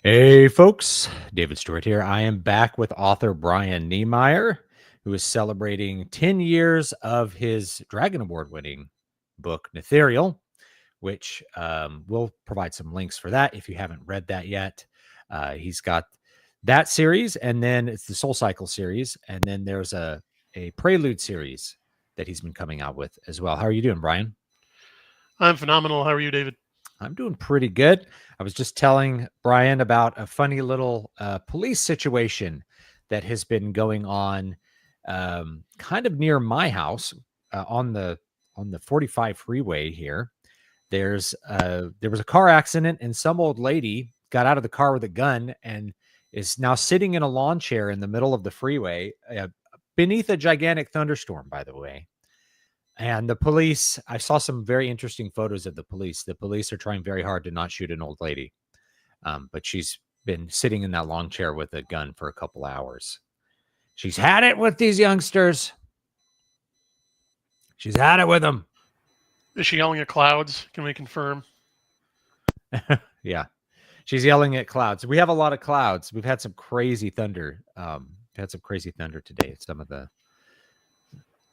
Hey folks, David Stewart here. I am back with author Brian Niemeier, who is celebrating 10 years of his Dragon Award winning book, Nethereal, which we'll provide some links for that if you haven't read that yet. He's got that series, and then it's the Soul Cycle series, and then there's a Prelude series that he's been coming out with as well. How are you doing, Brian? I'm phenomenal. How are you, David? I'm doing pretty good. I was just telling Brian about a funny little police situation that has been going on kind of near my house on the 45 freeway here. There was a car accident, and some old lady got out of the car with a gun and is now sitting in a lawn chair in the middle of the freeway beneath a gigantic thunderstorm, by the way. And the police, I saw some very interesting photos of the police. The police are trying very hard to not shoot an old lady, but she's been sitting in that long chair with a gun for a couple hours. She's had it with these youngsters. She's had it with them. Is she yelling at clouds? Can we confirm? Yeah. She's yelling at clouds. We have a lot of clouds. We've had some crazy thunder. Today. Some of the,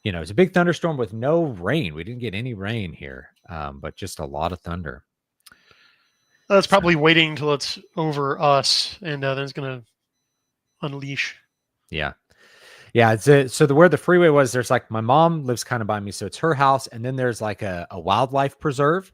it's a big thunderstorm with no rain. We didn't get any rain here, but just a lot of thunder. That's probably waiting until it's over us, and then it's going to unleash. Yeah. Yeah. So where the freeway was, there's like, my mom lives kind of by me. So it's her house. And then there's like a wildlife preserve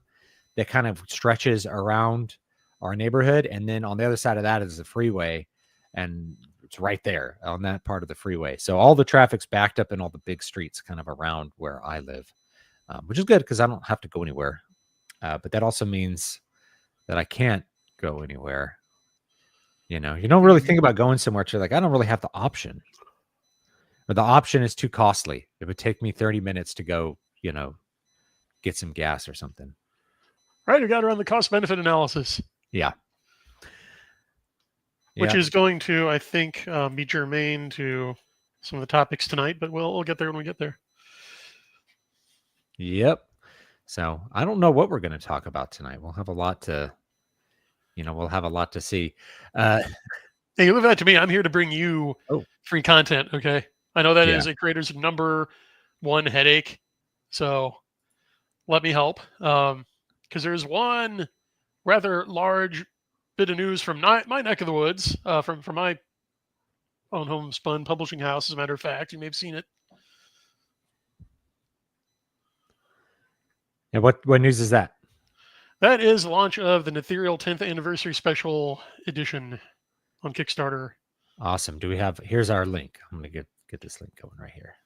that kind of stretches around our neighborhood. And then on the other side of that is the freeway. And it's right there on that part of the freeway. So all the traffic's backed up in all the big streets kind of around where I live, which is good because I don't have to go anywhere. But that also means that I can't go anywhere. You don't really think about going somewhere. You're like, I don't really have the option. Or the option is too costly. It would take me 30 minutes to go, get some gas or something. Right, we got to run the cost-benefit analysis. Yeah. Which is going to, I think, be germane to some of the topics tonight, but we'll get there when we get there. Yep. So I don't know what we're going to talk about tonight. We'll have a lot to, see. Hey, leave that to me. I'm here to bring you free content, okay? I know that is a creator's number one headache, so let me help. Because there's one rather large bit of news from my neck of the woods, from my own homespun publishing house, as a matter of fact. You may have seen it. And what news is that? That is the launch of the Nethereal 10th Anniversary Special Edition on Kickstarter. Awesome. Here's our link. I'm going to get this link going right here.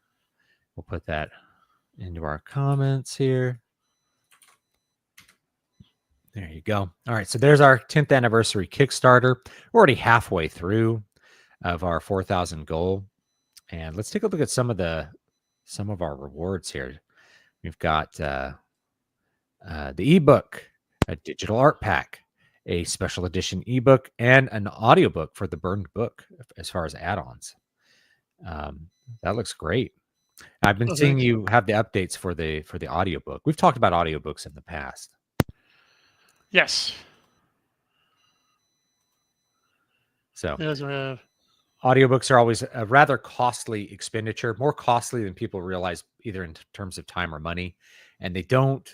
We'll put that into our comments here. There you go. All right. So there's our 10th anniversary Kickstarter. We're already halfway through of our 4,000 goal. And let's take a look at some of our rewards here. We've got the ebook, a digital art pack, a special edition ebook, and an audiobook for the burned book as far as add-ons. That looks great. I've been seeing you have the updates for the audiobook. We've talked about audiobooks in the past. Yes. So audiobooks are always a rather costly expenditure, more costly than people realize, either in terms of time or money. And they don't,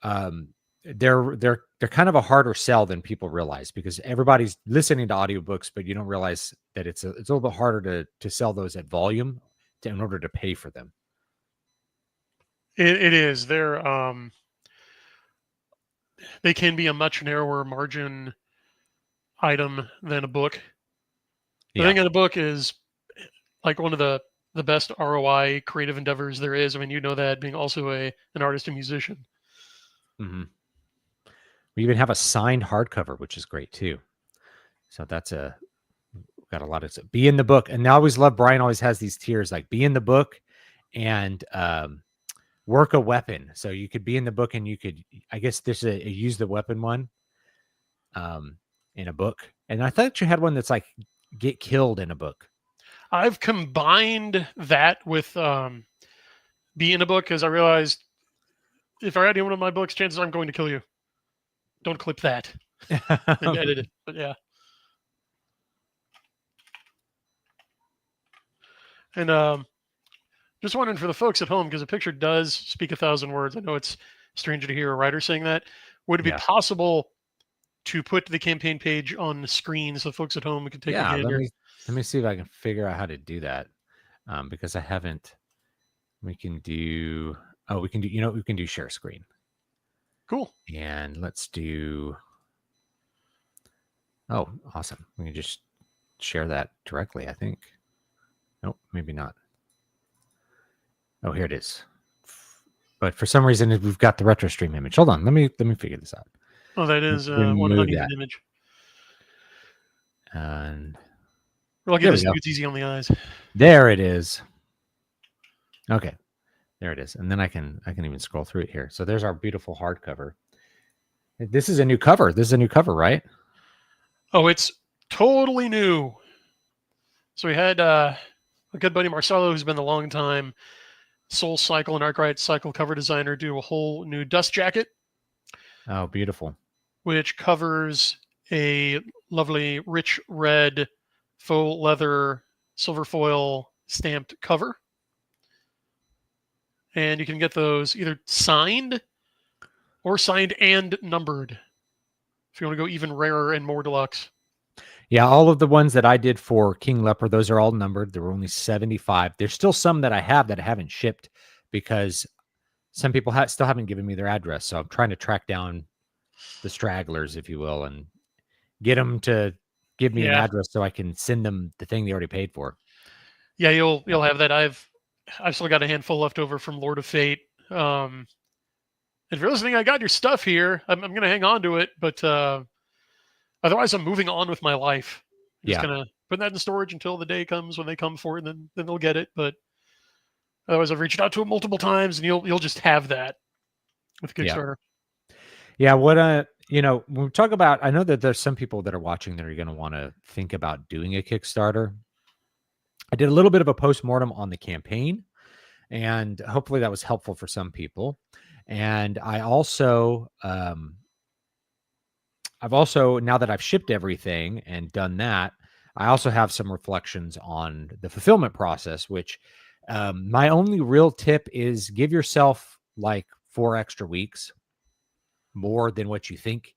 they're kind of a harder sell than people realize, because everybody's listening to audiobooks, but you don't realize that it's a little bit harder to sell those at volume in order to pay for them. It is. They can be a much narrower margin item than a book. The thing in a book is like one of the best ROI creative endeavors there is. I mean, you know that, being also an artist and musician. Mm-hmm. We even have a signed hardcover, which is great too. So got a lot of be in the book. And I always love, Brian always has these tiers, like be in the book and work a weapon. So you could be in the book and you could, I guess there's a use the weapon one in a book. And I thought you had one that's like get killed in a book. I've combined that with be in a book, because I realized if I write in one of my books, chances are I'm going to kill you. Don't clip that and edit it. But yeah. And just wondering for the folks at home, because a picture does speak 1,000 words. I know it's strange to hear a writer saying that. Would it be possible to put the campaign page on the screen so folks at home can take a gander? Let me see if I can figure out how to do that, because I haven't. We can do. Oh, we can do. You know, we can do share screen. Cool. And let's do. Oh, awesome! We can just share that directly. I think. Nope, maybe not. Oh, here it is. But for some reason, we've got the Retrostream image. Hold on, let me figure this out. Oh, that is one uneven image. And well, I'll get this. It's easy on the eyes. There it is. Okay, there it is. And then I can even scroll through it here. So there's our beautiful hardcover. This is a new cover. This is a new cover, right? Oh, it's totally new. So we had a good buddy Marcelo, who's been a long time Soul Cycle and Arkwright Cycle cover designer, do a whole new dust jacket. Oh, beautiful. Which covers a lovely rich red faux leather silver foil stamped cover. And you can get those either signed or signed and numbered if you want to go even rarer and more deluxe. Yeah, all of the ones that I did for King Leopard, those are all numbered. There were only 75. There's still some that I have that I haven't shipped because some people still haven't given me their address. So I'm trying to track down the stragglers, if you will, and get them to give me an address so I can send them the thing they already paid for. Yeah, you'll have that. I've still got a handful left over from Lord of Fate. If you're listening, I got your stuff here. I'm going to hang on to it, but otherwise, I'm moving on with my life. I'm just going to put that in storage until the day comes when they come for it, and then they'll get it. But otherwise, I've reached out to it multiple times, and you'll just have that with Kickstarter. Yeah, what when we talk about, I know that there's some people that are watching that are going to want to think about doing a Kickstarter. I did a little bit of a postmortem on the campaign, and hopefully that was helpful for some people. And I also, I've also, now that I've shipped everything and done that, I also have some reflections on the fulfillment process, which my only real tip is give yourself like 4 extra weeks, more than what you think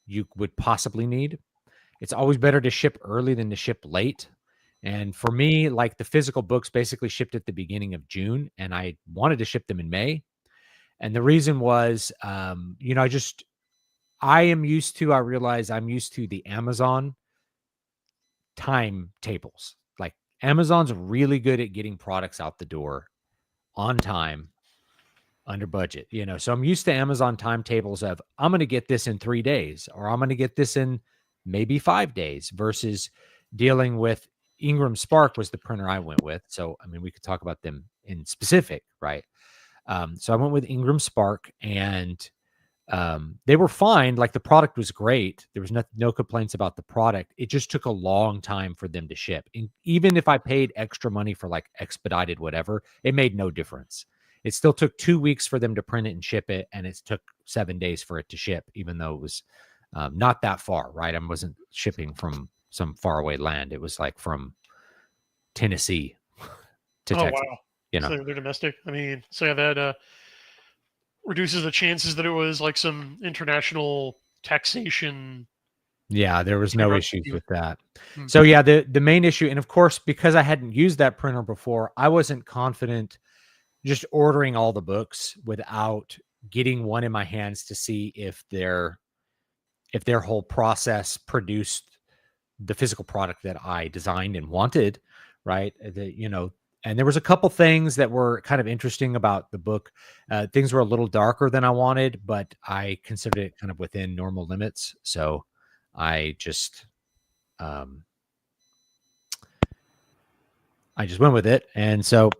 you would possibly need. It's always better to ship early than to ship late. And for me, like the physical books basically shipped at the beginning of June, and I wanted to ship them in May. And the reason was, I realize I'm used to the Amazon timetables. Like Amazon's really good at getting products out the door on time, under budget, so I'm used to Amazon timetables of I'm going to get this in 3 days, or I'm going to get this in maybe 5 days, versus dealing with Ingram Spark was the printer I went with. So, I mean, we could talk about them in specific, right? So I went with Ingram Spark, and they were fine. Like the product was great. There was no complaints about the product. It just took a long time for them to ship. And even if I paid extra money for like expedited whatever, it made no difference. It still took 2 weeks for them to print it and ship it, and it took 7 days for it to ship, even though it was not that far, right? I wasn't shipping from some faraway land. It was like from Tennessee to Texas. Wow. So they're domestic. I mean, so yeah, that reduces the chances that it was like some international taxation. Yeah, there was no issues with that. So yeah, the main issue, and of course, because I hadn't used that printer before, I wasn't confident just ordering all the books without getting one in my hands to see if their whole process produced the physical product that I designed and wanted, right? And there was a couple things that were kind of interesting about the book. Things were a little darker than I wanted, but I considered it kind of within normal limits. So I just went with it. And so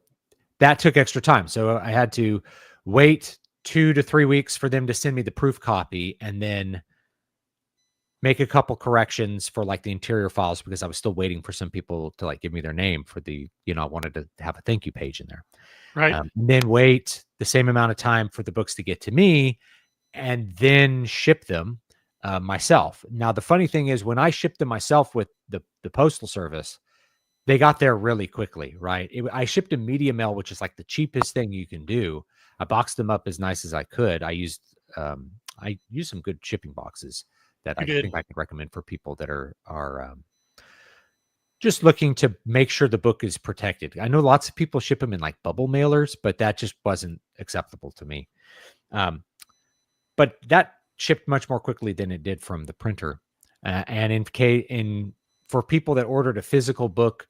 that took extra time. So I had to wait 2 to 3 weeks for them to send me the proof copy, and then make a couple corrections for like the interior files, because I was still waiting for some people to like give me their name for the, I wanted to have a thank you page in there. Right. And then wait the same amount of time for the books to get to me, and then ship them myself. Now, the funny thing is, when I shipped them myself with the postal service, they got there really quickly, right? I shipped a media mail, which is like the cheapest thing you can do. I boxed them up as nice as I could. I used some good shipping boxes that I think I can recommend for people that are just looking to make sure the book is protected. I know lots of people ship them in like bubble mailers, but that just wasn't acceptable to me. But that shipped much more quickly than it did from the printer. And for people that ordered a physical book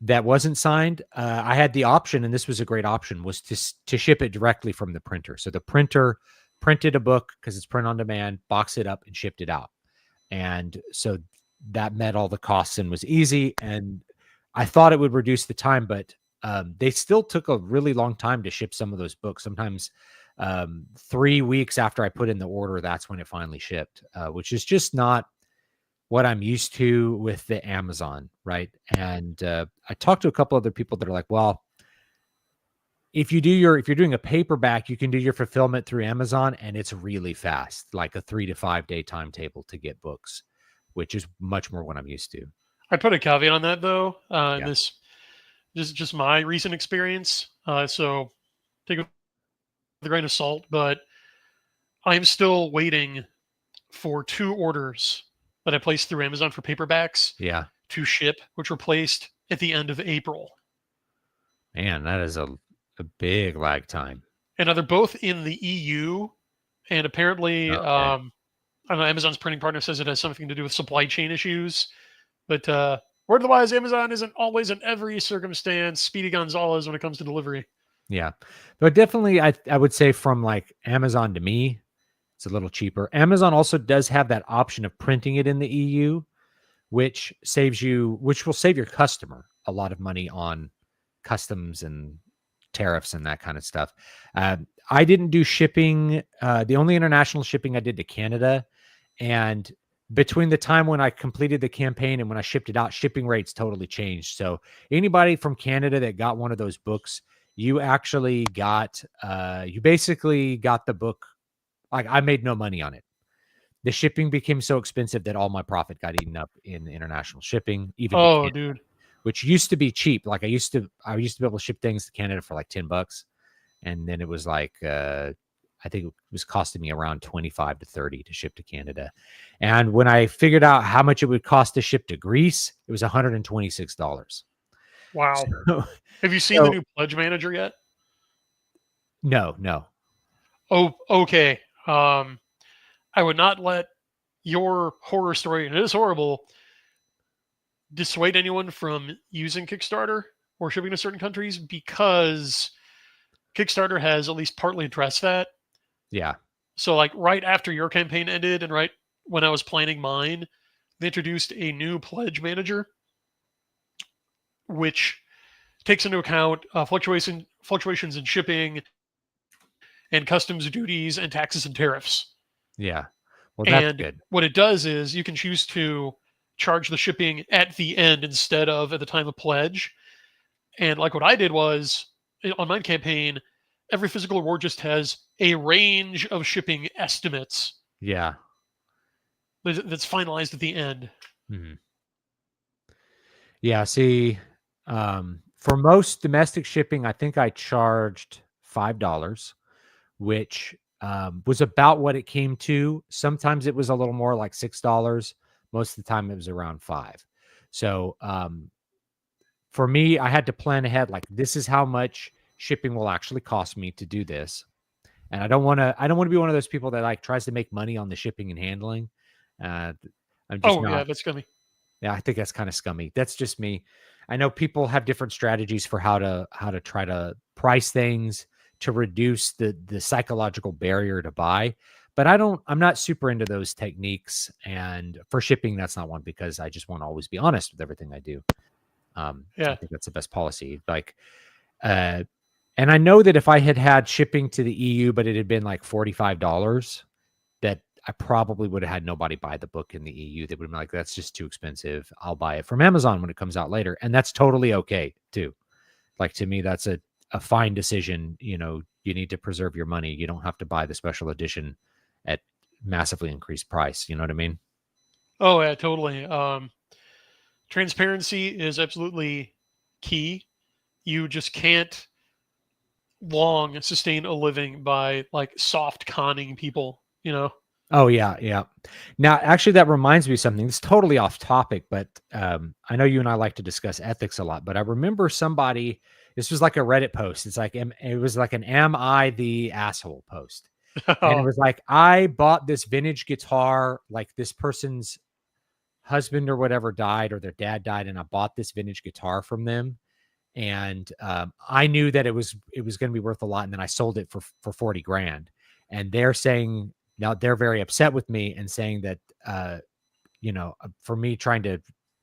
that wasn't signed, I had the option, and this was a great option, was to ship it directly from the printer. So the printer printed a book because it's print on demand, boxed it up, and shipped it out. And so that met all the costs and was easy. And I thought it would reduce the time, but they still took a really long time to ship some of those books. Sometimes 3 weeks after I put in the order, that's when it finally shipped, which is just not what I'm used to with the Amazon, right? And I talked to a couple other people that are like, well, if you're doing a paperback, you can do your fulfillment through Amazon, and it's really fast, like a 3 to 5 day timetable to get books, which is much more what I'm used to. I put a caveat on that though. This is just my recent experience. So take it with a grain of salt, but I'm still waiting for 2 orders that I placed through Amazon for paperbacks to ship, which were placed at the end of April. Man, that is a big lag time. And they're both in the EU, and apparently, I don't know, Amazon's printing partner says it has something to do with supply chain issues. But word of the wise, Amazon isn't always in every circumstance Speedy Gonzalez when it comes to delivery. Yeah, but definitely, I would say from like Amazon to me, it's a little cheaper. Amazon also does have that option of printing it in the EU, which will save your customer a lot of money on customs and tariffs and that kind of stuff. I didn't do shipping. The only international shipping I did to Canada, and between the time when I completed the campaign and when I shipped it out, shipping rates totally changed. So anybody from Canada that got one of those books, you actually got, you basically got the book. Like, I made no money on it. The shipping became so expensive that all my profit got eaten up in international shipping. Even Canada, dude, which used to be cheap. Like I used to be able to ship things to Canada for like $10, and then it was like I think it was costing me around 25 to 30 to ship to Canada. And when I figured out how much it would cost to ship to Greece, it was $126. Wow! So, have you seen the new Pledge Manager yet? No. Oh, okay. I would not let your horror story, and it is horrible, dissuade anyone from using Kickstarter or shipping to certain countries, because Kickstarter has at least partly addressed that. Yeah. So like right after your campaign ended and right when I was planning mine, they introduced a new pledge manager, which takes into account fluctuations in shipping and customs duties and taxes and tariffs. Yeah. Well, that's good. What it does is you can choose to charge the shipping at the end instead of at the time of pledge. And like what I did was, on my campaign, every physical reward just has a range of shipping estimates. Yeah. That's finalized at the end. Mm-hmm. Yeah. See, for most domestic shipping, I think I charged $5, which was about what it came to. Sometimes it was a little more, like $6. Most of the time it was around $5. So for me, I had to plan ahead. Like, this is how much shipping will actually cost me to do this. And I don't want to be one of those people that like tries to make money on the shipping and handling. I'm just not. Yeah, that's scummy. Yeah, I think that's kind of scummy. That's just me. I know people have different strategies for how to try to price things to reduce the psychological barrier to buy. But I'm not super into those techniques. And for shipping, that's not one, because I just want to always be honest with everything I do. I think that's the best policy. Like, and I know that if I had shipping to the EU, but it had been like $45, that I probably would have had nobody buy the book in the EU. They would have been like, that's just too expensive. I'll buy it from Amazon when it comes out later. And that's totally okay too. Like, to me, that's a fine decision. You know, you need to preserve your money. You don't have to buy the special edition at massively increased price. You know what I mean? Oh yeah, totally. Transparency is absolutely key. You just can't long sustain a living by like soft conning people, you know? Oh yeah, yeah. Now, actually, that reminds me of something. It's totally off topic, but I know you and I like to discuss ethics a lot. But I remember somebody. This was like a Reddit post. It was like an "Am I the asshole?" post, and it was like, I bought this vintage guitar. Like this person's husband or whatever died, or their dad died, and I bought this vintage guitar from them. And I knew that it was going to be worth a lot, and then I sold it for 40 grand. And they're saying now they're very upset with me and saying that for me trying to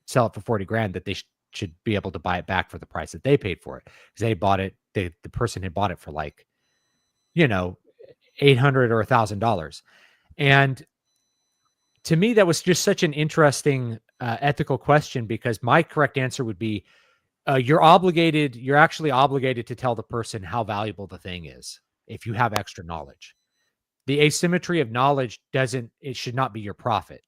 sell it for 40 grand, that they should be able to buy it back for the price that they paid for it, because they bought it. The person had bought it for like, $800 or $1,000. And to me, that was just such an interesting ethical question, because my correct answer would be, you're actually obligated to tell the person how valuable the thing is if you have extra knowledge. The asymmetry of knowledge it should not be your profit.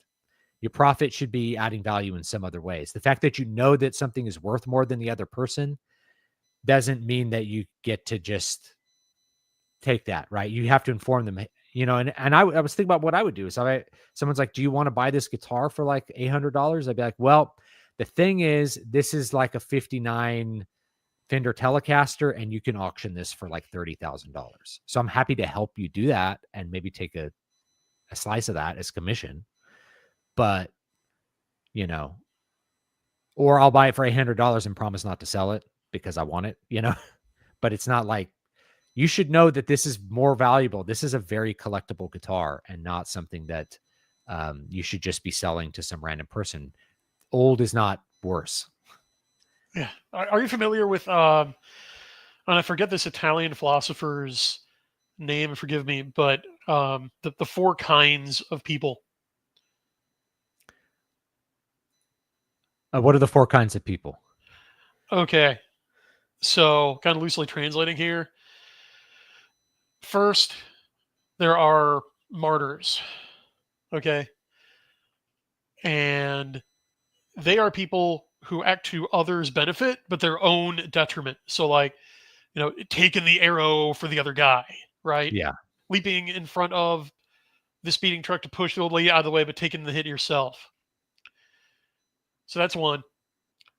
Your profit should be adding value in some other ways. The fact that you know that something is worth more than the other person doesn't mean that you get to just take that, right? You have to inform them, and I was thinking about what I would do. So someone's like, do you want to buy this guitar for like $800? I'd be like, well, the thing is, this is like a 59 Fender Telecaster, and you can auction this for like $30,000. So I'm happy to help you do that and maybe take a slice of that as commission. But, or I'll buy it for $800 and promise not to sell it because I want it, but it's not like, you should know that this is more valuable. This is a very collectible guitar and not something that you should just be selling to some random person. Old is not worse. Yeah. Are you familiar with, and I forget this Italian philosopher's name, forgive me, but the four kinds of people? What are the four kinds of people? Okay. So kind of loosely translating here. First, there are martyrs. Okay. And they are people who act to others' benefit, but their own detriment. So like, taking the arrow for the other guy, right? Yeah. Leaping in front of the speeding truck to push the old lady out of the way, but taking the hit yourself. So that's one.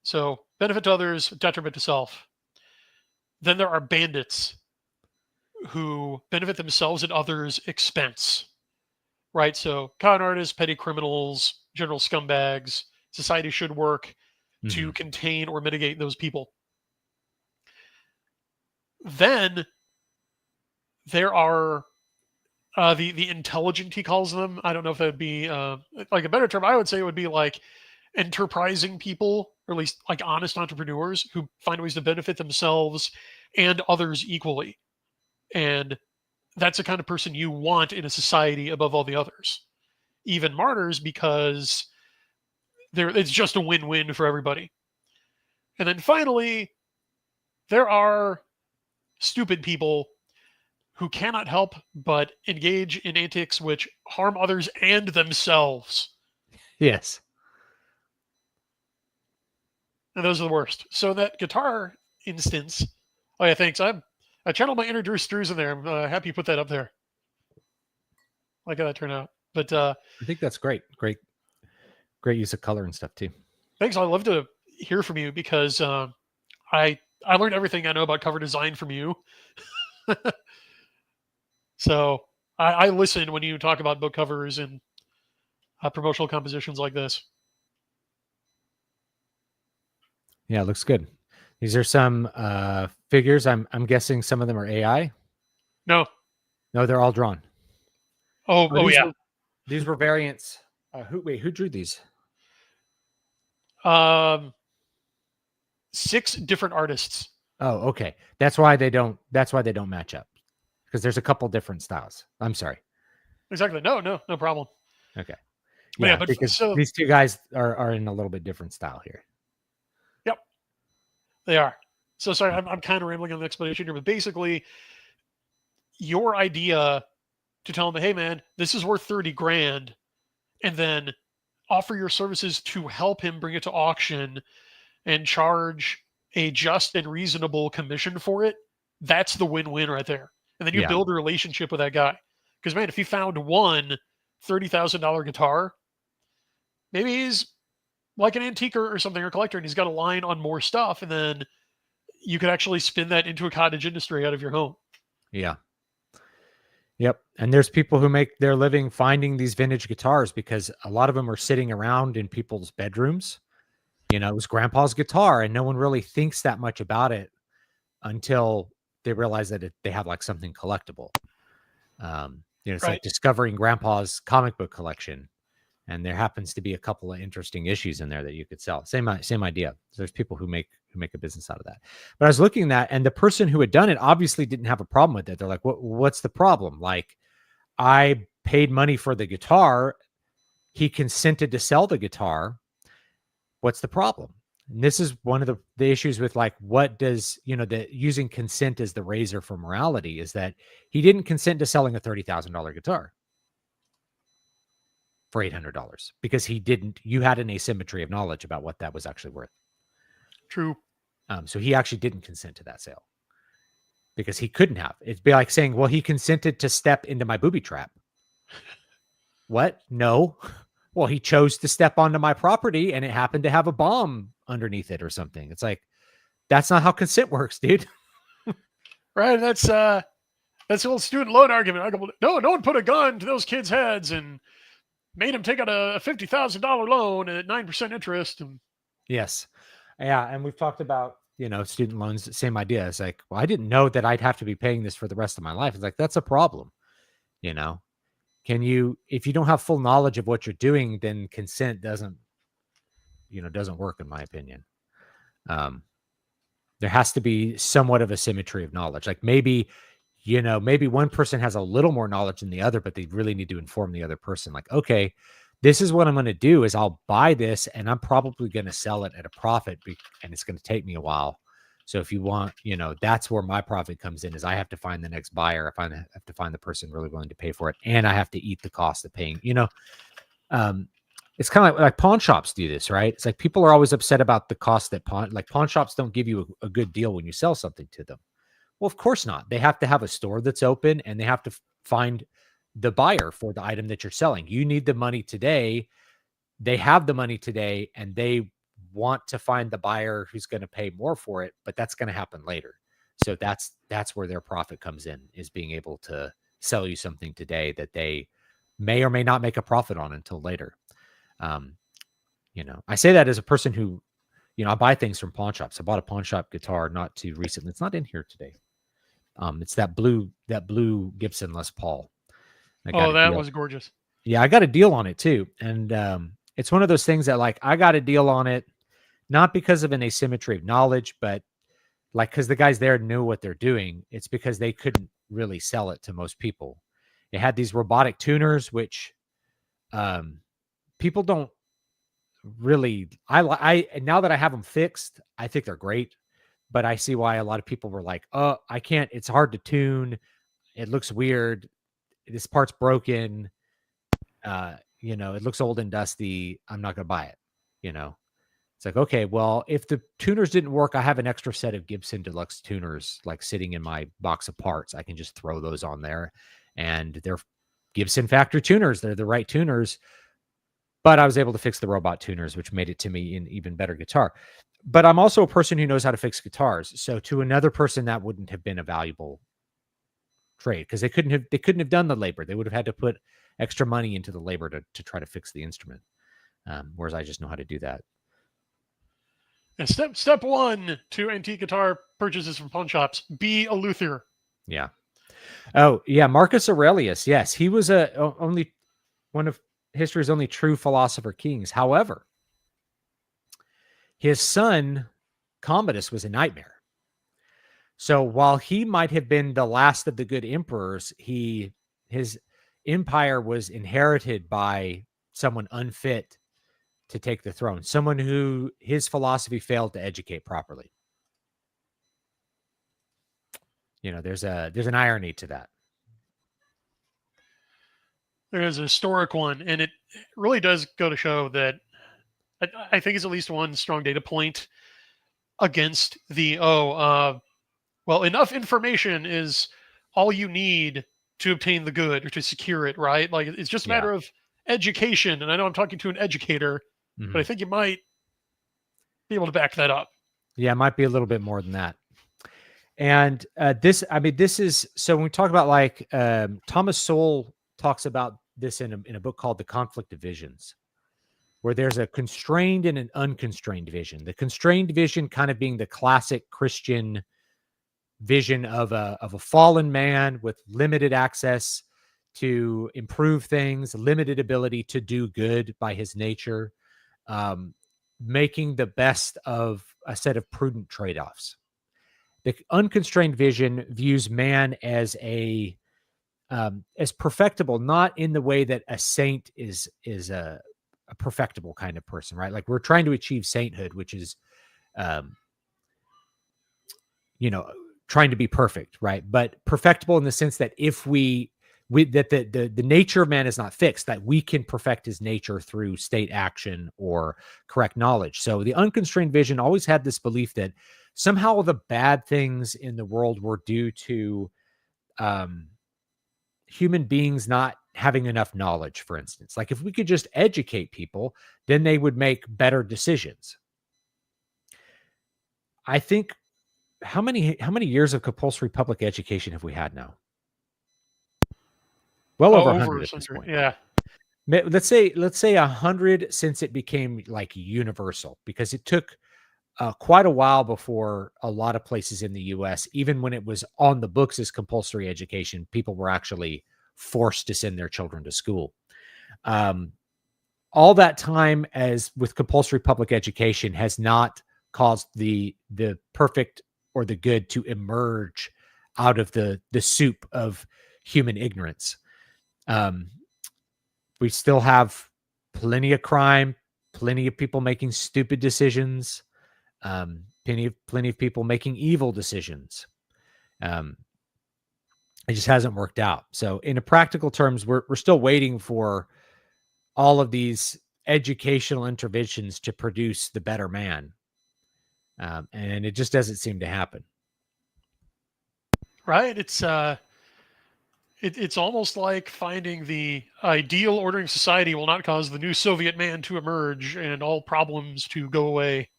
So benefit to others, detriment to self. Then there are bandits who benefit themselves at others' expense, right? So con artists, petty criminals, general scumbags. Society should work to contain or mitigate those people. Then there are the intelligent, he calls them. I don't know if that would be like a better term. I would say it would be like enterprising people, or at least like honest entrepreneurs who find ways to benefit themselves and others equally. And that's the kind of person you want in a society above all the others. Even martyrs, because it's just a win-win for everybody. And then finally, there are stupid people who cannot help but engage in antics which harm others and themselves. Yes. And those are the worst. So that guitar instance, oh yeah, thanks. I channeled my inner Drew Strews in there. I'm happy you put that up there. Like how that turned out. But I think that's great. Great use of color and stuff too. Thanks. I'd love to hear from you, because I learned everything I know about cover design from you. So I listen when you talk about book covers and promotional compositions like this. Yeah, it looks good. These are some figures. I'm guessing some of them are AI. No, they're all drawn. Oh yeah. These were variants. Who drew these? 6 different artists. Oh, okay. That's why they don't match up, because there's a couple different styles. I'm sorry. Exactly. No problem. Okay. Yeah, but because these two guys are in a little bit different style here. Yep, they are. So sorry, I'm kind of rambling on the explanation here, but basically, your idea to tell them, hey man, this is worth 30 grand, and then offer your services to help him bring it to auction and charge a just and reasonable commission for it, that's the win-win right there. And then you build a relationship with that guy. Because, man, if he found one $30,000 guitar, maybe he's like an antiquer or something, or collector, and he's got a line on more stuff, and then you could actually spin that into a cottage industry out of your home. Yeah. Yep. And there's people who make their living finding these vintage guitars because a lot of them are sitting around in people's bedrooms. You know, it was grandpa's guitar and no one really thinks that much about it until they realize that they have like something collectible. It's like discovering grandpa's comic book collection. And there happens to be a couple of interesting issues in there that you could sell. Same idea. So there's people who make a business out of that. But I was looking at that, and the person who had done it obviously didn't have a problem with it. They're like, what's the problem? Like, I paid money for the guitar. He consented to sell the guitar. What's the problem? And this is one of the issues with like, what does, the using consent as the razor for morality is that he didn't consent to selling a $30,000 guitar for $800 because you had an asymmetry of knowledge about what that was actually worth. True. So he actually didn't consent to that sale because he couldn't have. It'd be like saying, well, he consented to step into my booby trap. What? No. Well, he chose to step onto my property and it happened to have a bomb underneath it or something. It's like, that's not how consent works, dude. Right. That's the old student loan argument. No one put a gun to those kids' heads and made them take out a $50,000 loan at 9% interest. Yes. Yeah. And we've talked about, student loans, same idea. It's like, well, I didn't know that I'd have to be paying this for the rest of my life. It's like, that's a problem. If you don't have full knowledge of what you're doing, then consent doesn't work in my opinion. There has to be somewhat of a symmetry of knowledge. Like maybe one person has a little more knowledge than the other, but they really need to inform the other person. Like, okay, this is what I'm going to do is I'll buy this and I'm probably going to sell it at a profit and it's going to take me a while. So if you want, that's where my profit comes in is I have to find the next buyer. I have to find the person really willing to pay for it. And I have to eat the cost of paying, it's kind of like pawn shops do this, right? It's like people are always upset about the cost that pawn shops don't give you a good deal when you sell something to them. Well, of course not. They have to have a store that's open and they have to find the buyer for the item that you're selling. You need the money today. They have the money today and they want to find the buyer who's going to pay more for it, but that's going to happen later. So that's where their profit comes in, is being able to sell you something today that they may or may not make a profit on until later. I say that as a person who, I buy things from pawn shops. I bought a pawn shop guitar not too recently. It's not in here today. It's that blue Gibson Les Paul. That was gorgeous. Yeah, I got a deal on it too. And it's one of those things that like I got a deal on it, not because of an asymmetry of knowledge, but like because the guys there knew what they're doing. It's because they couldn't really sell it to most people. It had these robotic tuners, which people don't really. I now that I have them fixed, I think they're great. But I see why a lot of people were like, "Oh, I can't. It's hard to tune. It looks weird. This part's broken. It looks old and dusty. I'm not going to buy it." It's like, okay, well, if the tuners didn't work, I have an extra set of Gibson Deluxe tuners like sitting in my box of parts. I can just throw those on there, and they're Gibson factory tuners. They're the right tuners. But I was able to fix the robot tuners, which made it to me an even better guitar. But I'm also a person who knows how to fix guitars. So to another person, that wouldn't have been a valuable trade because they couldn't have done the labor. They would have had to put extra money into the labor to try to fix the instrument. Whereas I just know how to do that. And step one to antique guitar purchases from pawn shops: be a luthier. Yeah. Oh yeah, Marcus Aurelius. Yes, he was only one of history's only true philosopher kings. However, his son Commodus was a nightmare. So while he might have been the last of the good emperors, his empire was inherited by someone unfit to take the throne, someone who his philosophy failed to educate properly. There's an irony to that. There's a historic one, and it really does go to show that I think it's at least one strong data point against the well, enough information is all you need to obtain the good or to secure it, right? Like it's just a Yeah. matter of education. And I know I'm talking to an educator, but I think you might be able to back that up. Yeah, it might be a little bit more than that. And this is, so when we talk about like Thomas Sowell talks about this in a book called The Conflict of Visions, where there's a constrained and an unconstrained vision. The constrained vision kind of being the classic Christian vision of a fallen man with limited access to improve things, limited ability to do good by his nature, making the best of a set of prudent trade-offs. The unconstrained vision views man as as perfectible, not in the way that a saint is a perfectible kind of person, right? Like we're trying to achieve sainthood, which is, trying to be perfect, right? But perfectible in the sense that if that the nature of man is not fixed, that we can perfect his nature through state action or correct knowledge. So the unconstrained vision always had this belief that somehow the bad things in the world were due to human beings not having enough knowledge, for instance. Like if we could just educate people, then they would make better decisions. I think how many years of compulsory public education have we had now? Well, over 100 at this point. Yeah. Let's say 100 since it became like universal, because it took quite a while before a lot of places in the US, even when it was on the books as compulsory education, people were actually forced to send their children to school. All that time as with compulsory public education has not caused the perfect or the good to emerge out of the soup of human ignorance. We still have plenty of crime, plenty of people making stupid decisions, plenty of people making evil decisions. It just hasn't worked out. So in a practical terms, we're still waiting for all of these educational interventions to produce the better man. And it just doesn't seem to happen. Right. It's almost like finding the ideal ordering society will not cause the new Soviet man to emerge and all problems to go away.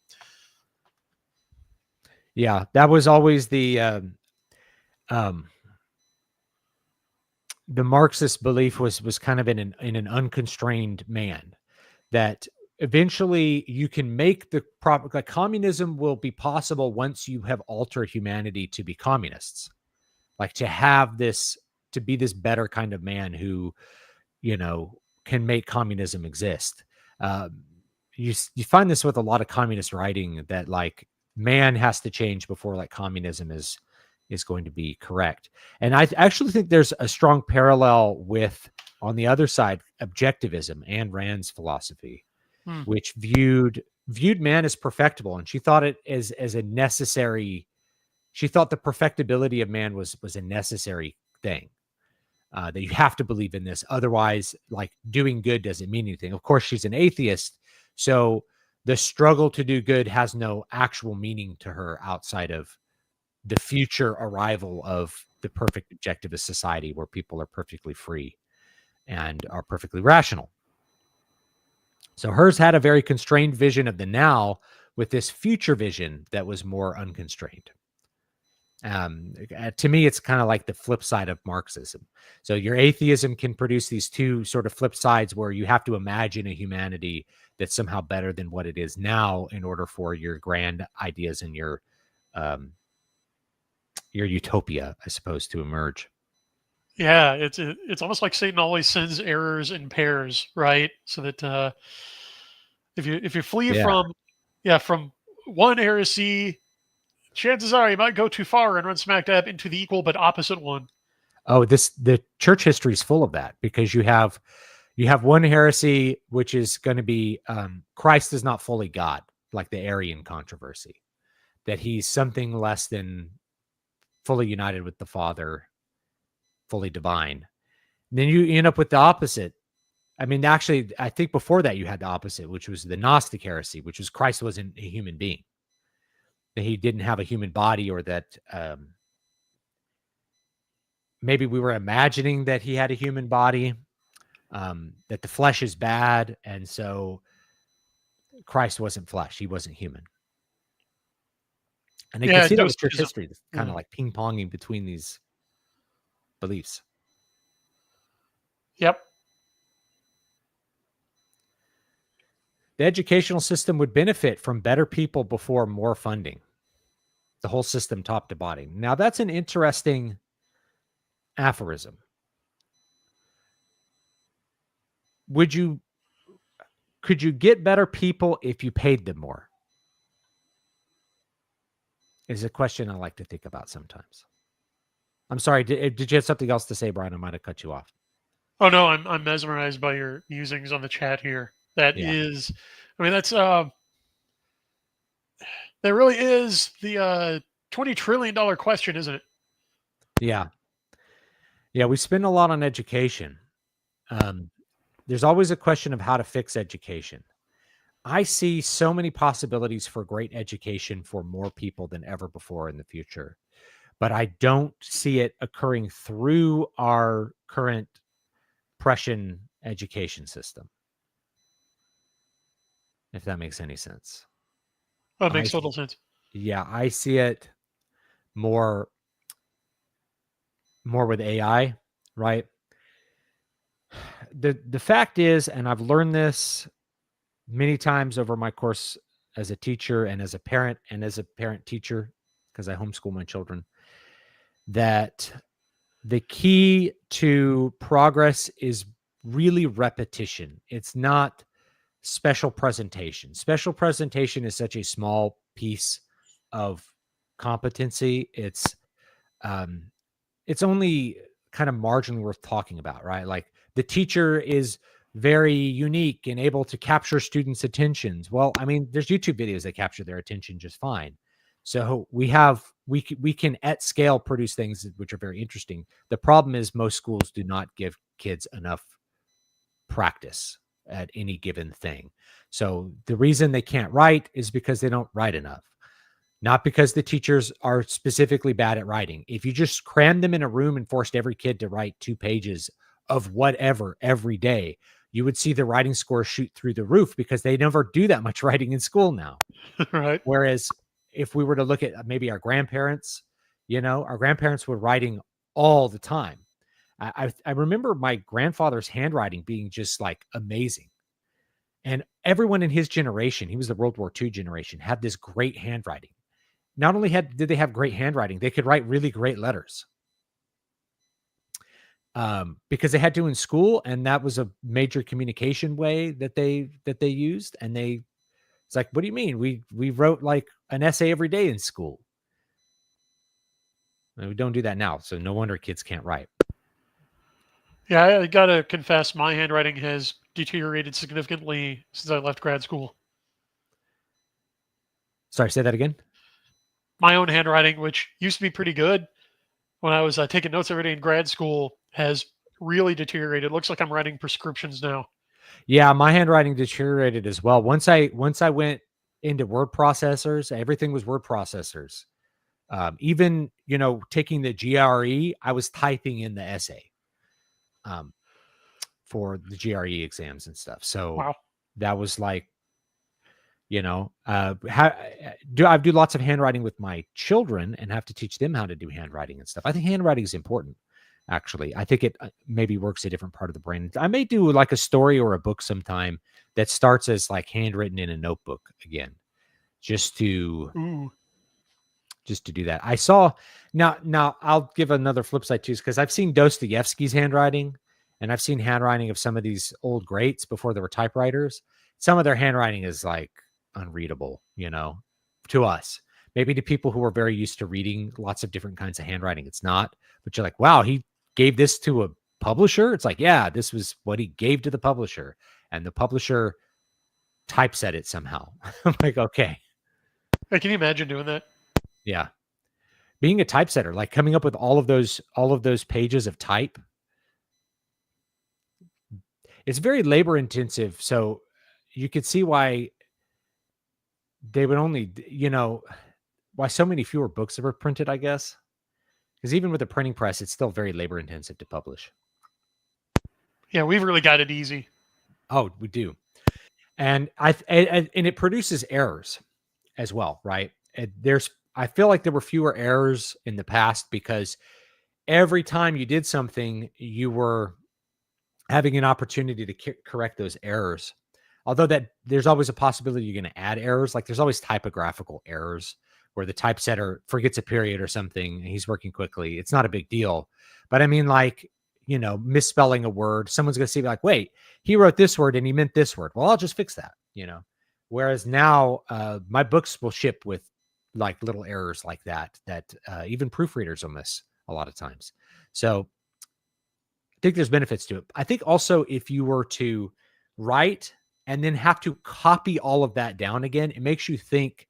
Yeah, that was always the Marxist belief was kind of in an unconstrained man, that eventually you can make the proper, like communism will be possible once you have altered humanity to be communists, like to have this, to be this better kind of man who, can make communism exist. You find this with a lot of communist writing, that like man has to change before like communism is going to be correct. And I actually think there's a strong parallel with, on the other side, objectivism, Ayn Rand's philosophy, which viewed man as perfectible, and she thought it as a necessary. She thought the perfectibility of man was a necessary thing. That you have to believe in this, otherwise, like doing good doesn't mean anything. Of course, she's an atheist, so the struggle to do good has no actual meaning to her outside of the future arrival of the perfect objectivist society where people are perfectly free and are perfectly rational. So hers had a very constrained vision of the now, with this future vision that was more unconstrained. To me, it's kind of like the flip side of Marxism. So your atheism can produce these two sort of flip sides, where you have to imagine a humanity that's somehow better than what it is now in order for your grand ideas and your utopia, I suppose, to emerge. Yeah, it's almost like Satan always sends errors in pairs, right? So that if you flee from one heresy, chances are you might go too far and run smack dab into the equal but opposite one. Oh, the church history is full of that, because you have one heresy which is going to be Christ is not fully God, like the Arian controversy, that he's something less than fully united with the Father, fully divine. Then you end up with the opposite. I mean, actually, I think before that you had the opposite, which was the Gnostic heresy, which was Christ wasn't a human being, that he didn't have a human body, or that maybe we were imagining that he had a human body, that the flesh is bad, and so Christ wasn't flesh. He wasn't human. And you can see that with church history, it's kind of like ping-ponging between these beliefs. Yep. The educational system would benefit from better people before more funding. The whole system top to bottom. Now, that's an interesting aphorism. Could you get better people if you paid them more? Is a question I like to think about sometimes. I'm sorry. Did you have something else to say, Brian? I might have cut you off. Oh no, I'm mesmerized by your musings on the chat here. That is, I mean, that's that really is the $20 trillion question, isn't it? Yeah. Yeah, we spend a lot on education. There's always a question of how to fix education. I see so many possibilities for great education for more people than ever before in the future, but I don't see it occurring through our current Prussian education system, if that makes any sense. Oh, it makes total sense. Yeah, I see it more with AI, right? The fact is, and I've learned this many times over my course as a teacher and as a parent teacher, because I homeschool my children, that the key to progress is really repetition. It's not special presentation. Special presentation is such a small piece of competency. It's only kind of marginally worth talking about, right? Like the teacher is very unique and able to capture students' attentions. Well, I mean, there's YouTube videos that capture their attention just fine. So we can at scale produce things which are very interesting. The problem is most schools do not give kids enough practice at any given thing. So the reason they can't write is because they don't write enough. Not because the teachers are specifically bad at writing. If you just crammed them in a room and forced every kid to write 2 pages of whatever every day, you would see the writing scores shoot through the roof because they never do that much writing in school now. Right. Whereas if we were to look at maybe our grandparents, our grandparents were writing all the time. I remember my grandfather's handwriting being just like amazing. And everyone in his generation, he was the World War II generation, had this great handwriting. Not only did they have great handwriting, they could write really great letters. Because they had to in school, and that was a major communication way that they used. And it's like, what do you mean? We wrote like an essay every day in school. And we don't do that now, so no wonder kids can't write. Yeah, I gotta confess, my handwriting has deteriorated significantly since I left grad school. Sorry, say that again. My own handwriting, which used to be pretty good when I was taking notes every day in grad school, has really deteriorated. It looks like I'm writing prescriptions now. Yeah, my handwriting deteriorated as well. Once I went into word processors, everything was word processors. Even, taking the GRE, I was typing in the essay for the GRE exams and stuff. So wow. That was like, I do lots of handwriting with my children and have to teach them how to do handwriting and stuff. I think handwriting is important. Actually, I think it maybe works a different part of the brain. I may do like a story or a book sometime that starts as like handwritten in a notebook again, just to do that. I saw now I'll give another flip side too, because I've seen Dostoevsky's handwriting, and I've seen handwriting of some of these old greats before there were typewriters. Some of their handwriting is like unreadable, to us. Maybe to people who are very used to reading lots of different kinds of handwriting, it's not. But you're like, wow, he gave this to a publisher? It's like, yeah, this was what he gave to the publisher. And the publisher typeset it somehow. I'm like, okay. Hey, can you imagine doing that? Yeah. Being a typesetter, like coming up with all of those pages of type. it's very labor intensive. So you could see why they would only, why so many fewer books are printed, I guess. Because even with a printing press, it's still very labor intensive to publish. Yeah, we've really got it easy. Oh, we do. And it produces errors as well, right? I feel like there were fewer errors in the past because every time you did something, you were having an opportunity to correct those errors. Although that there's always a possibility you're going to add errors. Like there's always typographical errors where the typesetter forgets a period or something and he's working quickly. It's not a big deal. But I mean, like, misspelling a word, someone's going to see like, wait, he wrote this word and he meant this word. Well, I'll just fix that, Whereas now my books will ship with like little errors like that even proofreaders will miss a lot of times. So I think there's benefits to it. I think also if you were to write and then have to copy all of that down again, it makes you think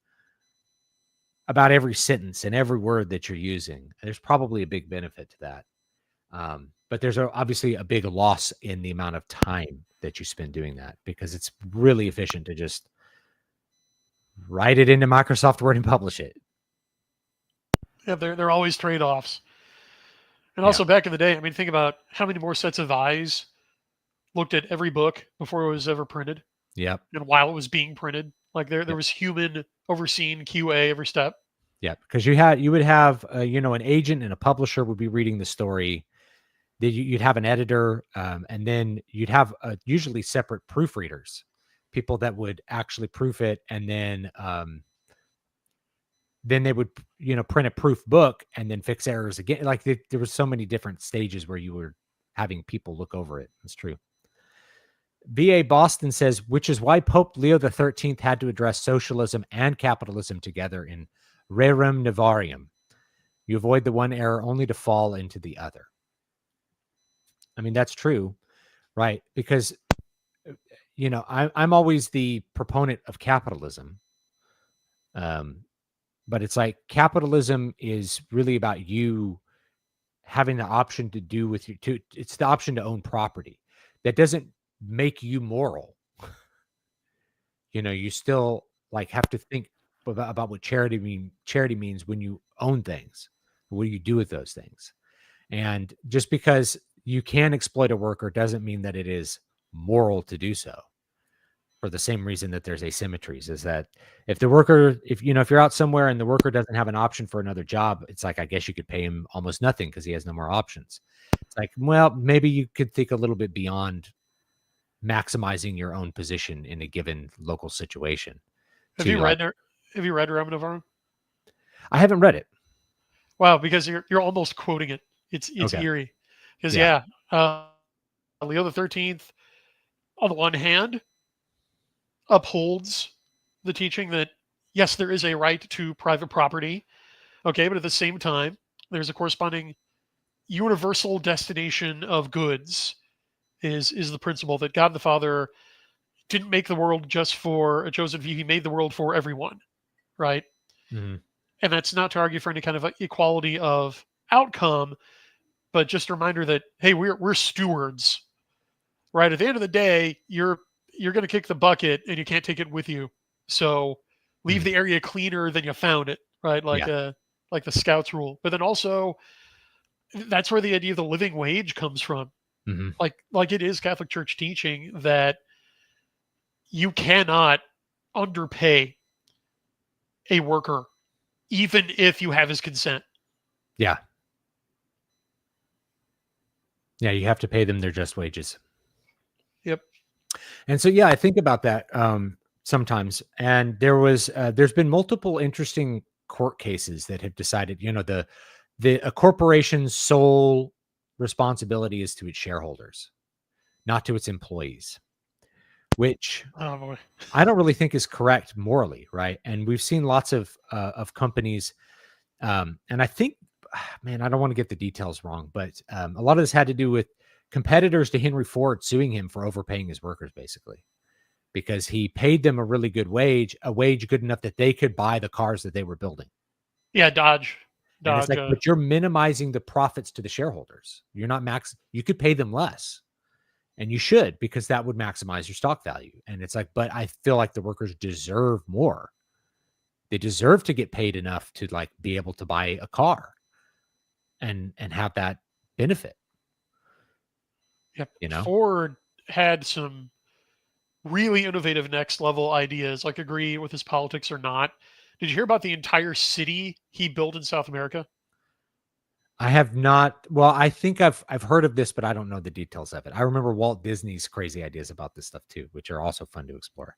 about every sentence and every word that you're using. There's probably a big benefit to that. But there's obviously a big loss in the amount of time that you spend doing that because it's really efficient to just write it into Microsoft Word and publish it. Yeah, they're always trade-offs. And also back in the day, I mean, think about how many more sets of eyes looked at every book before it was ever printed. Yep. And while it was being printed, like there was human overseeing QA every step. Yeah, because you would have an agent and a publisher would be reading the story. Then you'd have an editor, and then you'd have usually separate proofreaders, people that would actually proof it, and then they would print a proof book and then fix errors again. Like there was so many different stages where you were having people look over it. It's true. VA Boston says, which is why Pope Leo XIII had to address socialism and capitalism together in Rerum Novarium. You avoid the one error only to fall into the other. I mean, that's true, right? Because, I'm always the proponent of capitalism. But it's like capitalism is really about you having the option to do with it's the option to own property. That doesn't make you moral. You still like have to think about what charity means when you own things. What do you do with those things? And just because you can exploit a worker doesn't mean that it is moral to do so. For the same reason that there's asymmetries, is that if you're out somewhere and the worker doesn't have an option for another job, it's like, I guess you could pay him almost nothing because he has no more options. It's like, well, maybe you could think a little bit beyond maximizing your own position in a given local situation. Have you read Rerum Novarum? I haven't read it. Wow, because you're almost quoting it. It's okay. Eerie. Because Leo XIII, on the one hand, upholds the teaching that yes, there is a right to private property. Okay, but at the same time, there's a corresponding universal destination of goods. Is the principle that God the Father didn't make the world just for a chosen few; He made the world for everyone, right? Mm-hmm. And that's not to argue for any kind of equality of outcome, but just a reminder that hey, we're stewards, right? At the end of the day, you're going to kick the bucket and you can't take it with you. So leave the area cleaner than you found it, right? Like the Scouts rule. But then also, that's where the idea of the living wage comes from. Mm-hmm. Like it is Catholic Church teaching that you cannot underpay a worker, even if you have his consent. Yeah. Yeah, you have to pay them their just wages. Yep. And so, I think about that sometimes. And there's been multiple interesting court cases that have decided, a corporation's sole responsibility is to its shareholders, not to its employees, which I don't really think is correct morally, right? And we've seen lots of companies, and I think, man, I don't want to get the details wrong, but a lot of this had to do with competitors to Henry Ford suing him for overpaying his workers, basically, because he paid them a really good wage, a wage good enough that they could buy the cars that they were building. Yeah, Dodge. And it's like, but you're minimizing the profits to the shareholders. You're not you could pay them less. And you should, because that would maximize your stock value. And it's like, but I feel like the workers deserve more. They deserve to get paid enough to like be able to buy a car and have that benefit. Yep. You know, Ford had some really innovative next level ideas. Like, agree with his politics or not. Did you hear about the entire city he built in South America? I have not. Well, I think I've heard of this, but I don't know the details of it. I remember Walt Disney's crazy ideas about this stuff too, which are also fun to explore.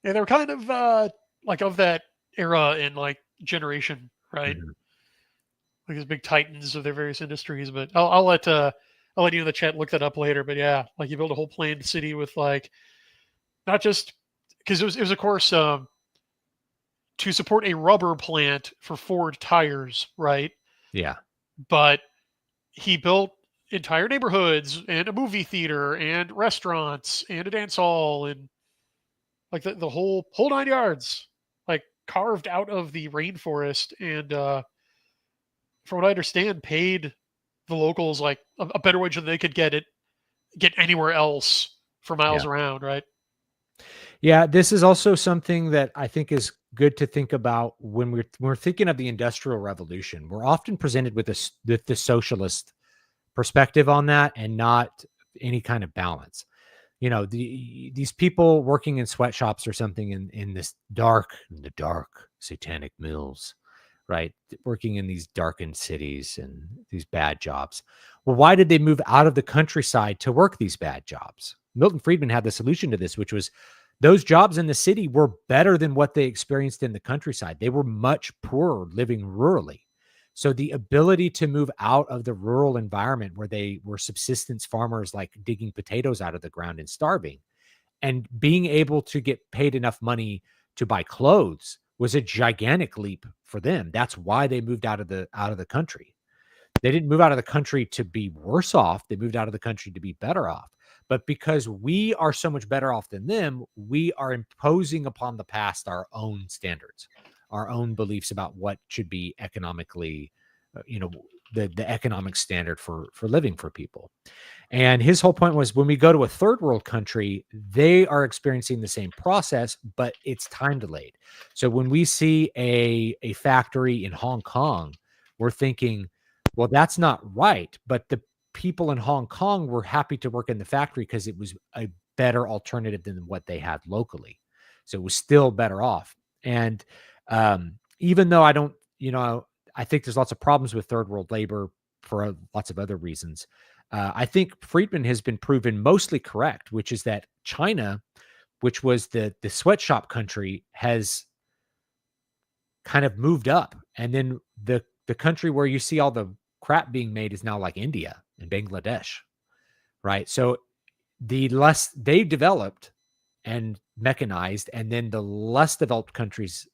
Yeah, they're kind of like of that era and like generation, right? Mhm. Like as big titans of their various industries. But I'll let you in the chat look that up later. But yeah, like you build a whole planned city with like not just because it was of course to support a rubber plant for Ford tires, right? Yeah. But he built entire neighborhoods and a movie theater and restaurants and a dance hall and like the whole 9 yards, like carved out of the rainforest. And from what I understand, paid the locals like a better wage than they could get anywhere else for miles Yeah. around, right? Yeah. This is also something that I think is good to think about when we're thinking of the Industrial Revolution. We're often presented with the socialist perspective on that and not any kind of balance. You know, these people working in sweatshops or something in the dark satanic mills, right? Working in these darkened cities and these bad jobs. Well, why did they move out of the countryside to work these bad jobs? Milton Friedman had the solution to this, which was those jobs in the city were better than what they experienced in the countryside. They were much poorer living rurally. So the ability to move out of the rural environment where they were subsistence farmers, like digging potatoes out of the ground and starving, and being able to get paid enough money to buy clothes was a gigantic leap for them. That's why they moved out of the country. They didn't move out of the country to be worse off. They moved out of the country to be better off. But because we are so much better off than them, we are imposing upon the past our own standards, our own beliefs about what should be economically, the economic standard for living for people. And his whole point was when we go to a third world country, they are experiencing the same process, but it's time delayed. So when we see a factory in Hong Kong, we're thinking, well, that's not right. But the people in Hong Kong were happy to work in the factory because it was a better alternative than what they had locally. So it was still better off. And even though I think there's lots of problems with third world labor for lots of other reasons. I think Friedman has been proven mostly correct, which is that China, which was the sweatshop country, has kind of moved up. And then the country where you see all the crap being made is now like India and Bangladesh, right? So the less they developed and mechanized, and then the less developed countries,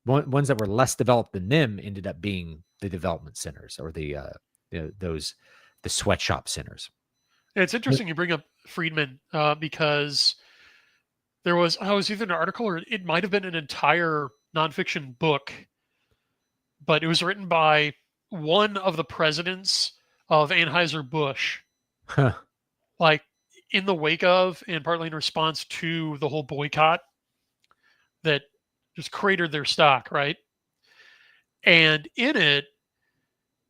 ones that were less developed than them, ended up being the development centers or the sweatshop centers. It's interesting you bring up Friedman because there was either an article or it might have been an entire nonfiction book, but it was written by one of the presidents of Anheuser-Busch, Huh. like in the wake of and partly in response to the whole boycott that just cratered their stock, right? And in it,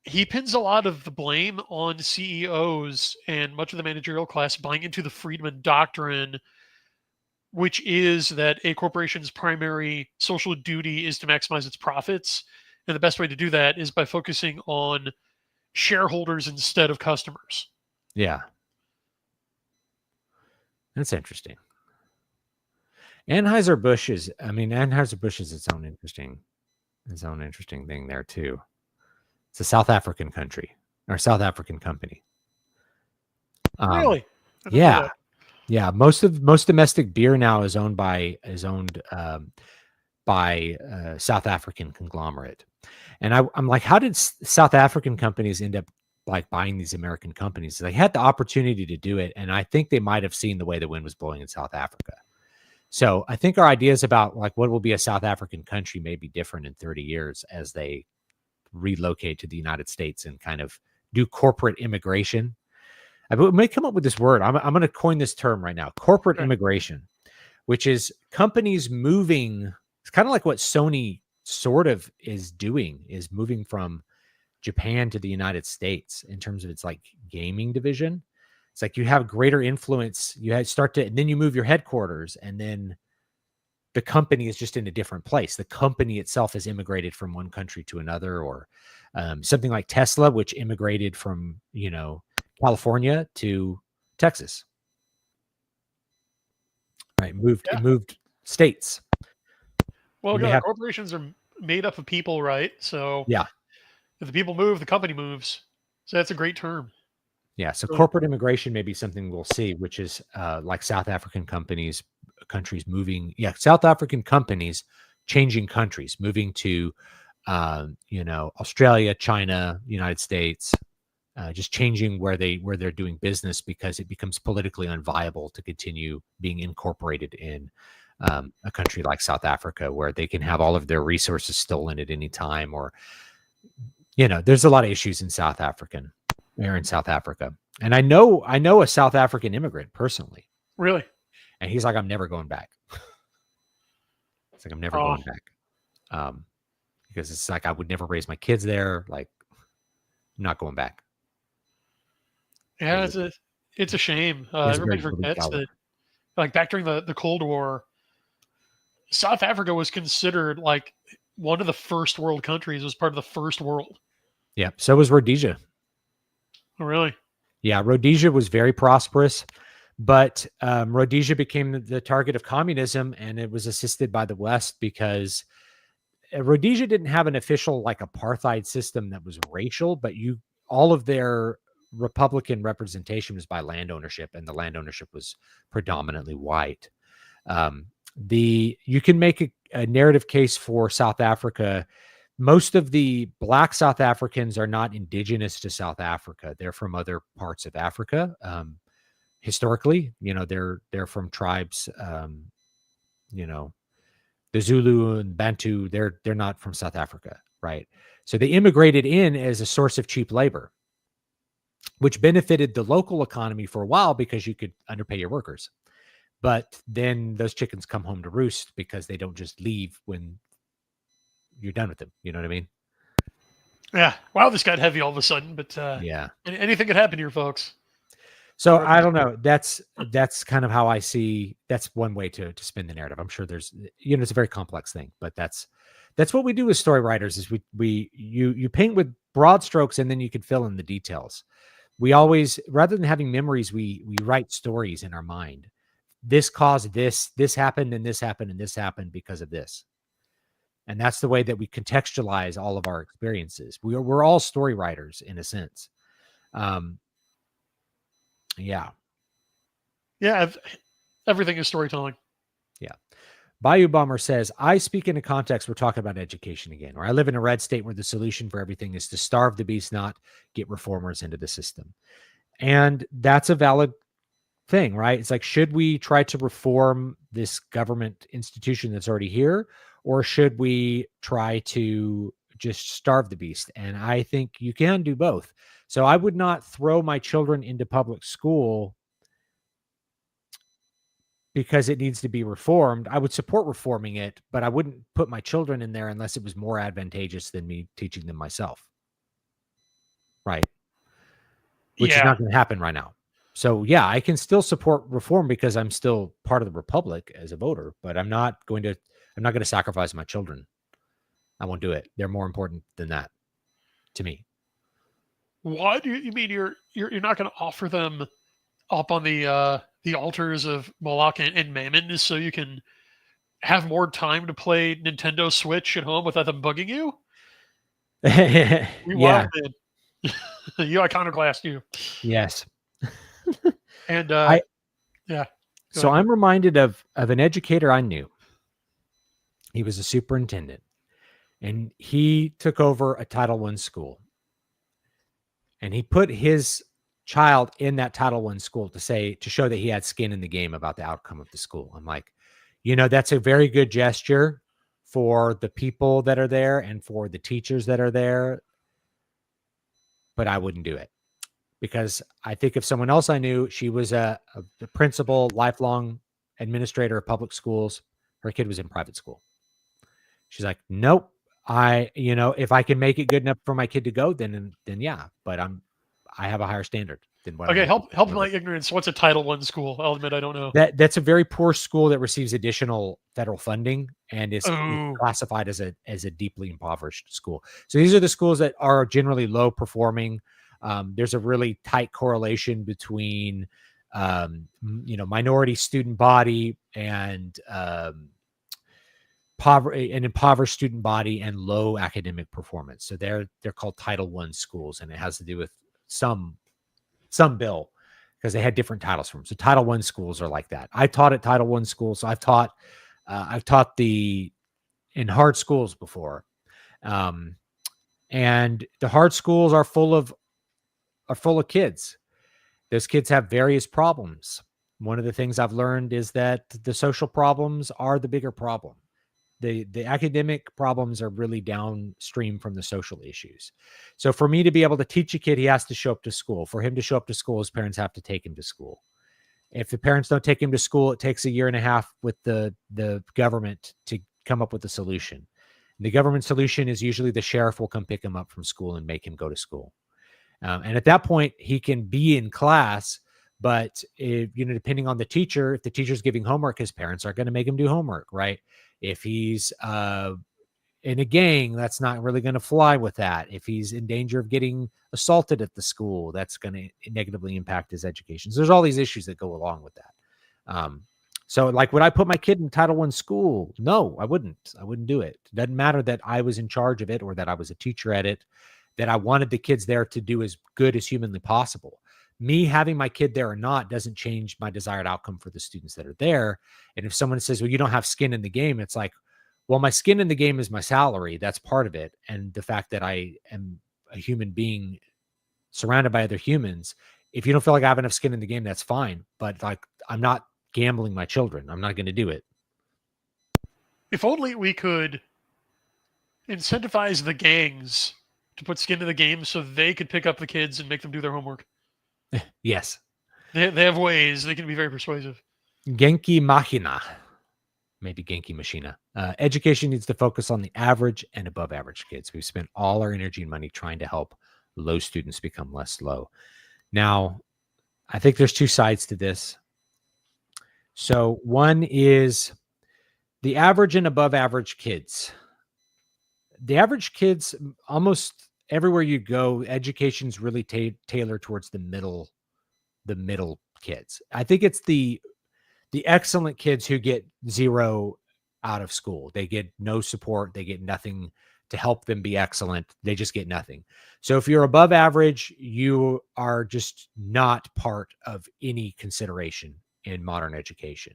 he pins a lot of the blame on CEOs and much of the managerial class buying into the Friedman doctrine, which is that a corporation's primary social duty is to maximize its profits. And the best way to do that is by focusing on shareholders instead of customers. Yeah. That's interesting. Anheuser-Busch is its own interesting thing there too. It's a South African country or South African company. Really? Yeah. Yeah. Most domestic beer now is owned by South African conglomerate. And I'm like, how did South African companies end up like buying these American companies? They had the opportunity to do it. And I think they might have seen the way the wind was blowing in South Africa. So I think our ideas about like what will be a South African country may be different in 30 years as they relocate to the United States and kind of do corporate immigration. I may come up with this word. I'm going to coin this term right now: corporate immigration, which is companies moving. It's kind of like what Sony sort of is doing, is moving from Japan to the United States in terms of its like gaming division. It's like you have greater influence. You start to, and then you move your headquarters, and then the company is just in a different place. The company itself has immigrated from one country to another, or something like Tesla, which immigrated from, California to Texas. Right. It moved states. Well, corporations are made up of people, right? So yeah, if the people move, the company moves. So that's a great term. Yeah. So corporate immigration may be something we'll see, which is like South African countries moving. Yeah. South African companies changing countries, moving to, Australia, China, United States, just changing where they're doing business because it becomes politically unviable to continue being incorporated in a country like South Africa, where they can have all of their resources stolen at any time, or, there's a lot of issues in South Africa. And I know a South African immigrant personally. Really? And he's like, I'm never going back. It's like, I'm never going back. Because it's like, I would never raise my kids there. Like, I'm not going back. Yeah, it's a shame. Everybody forgets that, like, back during the Cold War, South Africa was considered like one of the first world countries. It was part of the first world. Yeah. So was Rhodesia. Oh, really? Yeah. Rhodesia was very prosperous, but Rhodesia became the target of communism, and it was assisted by the West because Rhodesia didn't have an official like apartheid system that was racial, but all of their Republican representation was by land ownership, and the land ownership was predominantly white. You can make a narrative case for South Africa. Most of the Black South Africans are not indigenous to South Africa. They're from other parts of Africa. Historically, they're from tribes, the Zulu and Bantu. They're not from South Africa, right? So they immigrated in as a source of cheap labor, which benefited the local economy for a while because you could underpay your workers. But then those chickens come home to roost because they don't just leave when you're done with them. You know what I mean? Yeah. Wow, this got heavy all of a sudden, but yeah. Anything could happen here, folks. So I don't know. That's kind of how I see. That's one way to spin the narrative. I'm sure there's, it's a very complex thing, but that's what we do as story writers. Is you paint with broad strokes, and then you can fill in the details. We always, rather than having memories, we write stories in our mind. This caused this happened, and this happened, and this happened because of this. And that's the way that we contextualize all of our experiences. We're all story writers in a sense. Yeah. Yeah. Everything is storytelling. Yeah. Bayou Bomber says, I speak in a context, we're talking about education again, or I live in a red state where the solution for everything is to starve the beast, not get reformers into the system. And that's a valid thing, right? It's like, should we try to reform this government institution that's already here, or should we try to just starve the beast? And I think you can do both. So I would not throw my children into public school because it needs to be reformed. I would support reforming it, but I wouldn't put my children in there unless it was more advantageous than me teaching them myself. Right. Which is not going to happen right now. So yeah, I can still support reform because I'm still part of the Republic as a voter, but I'm not going to sacrifice my children. I won't do it. They're more important than that to me. Why do you mean you're not going to offer them up on the altars of Moloch and Mammon so you can have more time to play Nintendo Switch at home without them bugging you? Yeah. You iconoclast, you. Yes. And yeah. So I'm reminded of an educator I knew. He was a superintendent, and he took over a Title I school. And he put his child in that Title I school to show that he had skin in the game about the outcome of the school. I'm like, that's a very good gesture for the people that are there and for the teachers that are there, but I wouldn't do it. because I think if someone else I knew, she was a principal, lifelong administrator of public schools. Her kid was in private school. She's like, nope. If I can make it good enough for my kid to go, then yeah. But I have a higher standard than what. Okay, help my ignorance. What's a Title I school? I'll admit I don't know. That's a very poor school that receives additional federal funding and is classified as a deeply impoverished school. So these are the schools that are generally low performing. There's a really tight correlation between minority student body and poverty, an impoverished student body, and low academic performance. So they're called Title I schools, and it has to do with some bill, because they had different titles from them. So Title I schools are like that. I taught at Title I schools. So I've taught in hard schools before. And the hard schools are full of kids. Those kids have various problems. One of the things I've learned is that the social problems are the bigger problem. The academic problems are really downstream from the social issues. So for me to be able to teach a kid, he has to show up to school. For him to show up to school, his parents have to take him to school. If the parents don't take him to school, it takes 1.5 years with the government to come up with a solution. The government solution is usually the sheriff will come pick him up from school and make him go to school. And at that point, he can be in class, but depending on the teacher, if the teacher's giving homework, his parents are going to make him do homework, right? If he's in a gang, that's not really going to fly with that. If he's in danger of getting assaulted at the school, that's going to negatively impact his education. So there's all these issues that go along with that. So like, would I put my kid in Title I school? No, I wouldn't. I wouldn't do it. It doesn't matter that I was in charge of it or that I was a teacher at it, that I wanted the kids there to do as good as humanly possible. Me having my kid there or not doesn't change my desired outcome for the students that are there. And if someone says, well, you don't have skin in the game, it's like, well, my skin in the game is my salary. That's part of it. And the fact that I am a human being surrounded by other humans. If you don't feel like I have enough skin in the game, that's fine. But like, I'm not gambling my children. I'm not going to do it. If only we could incentivize the gangs to put skin in the game so they could pick up the kids and make them do their homework. Yes. They have ways. They can be very persuasive. Genki Machina. Maybe Genki Machina. Education needs to focus on the average and above average kids. We've spent all our energy and money trying to help low students become less low. Now, I think there's two sides to this. So one is the average and above average kids. The average kids, almost everywhere you go, education's really tailored towards the middle kids. I think it's the excellent kids who get 0 out of school. They get no support. They get nothing to help them be excellent. They just get nothing. So if you're above average, you are just not part of any consideration in modern education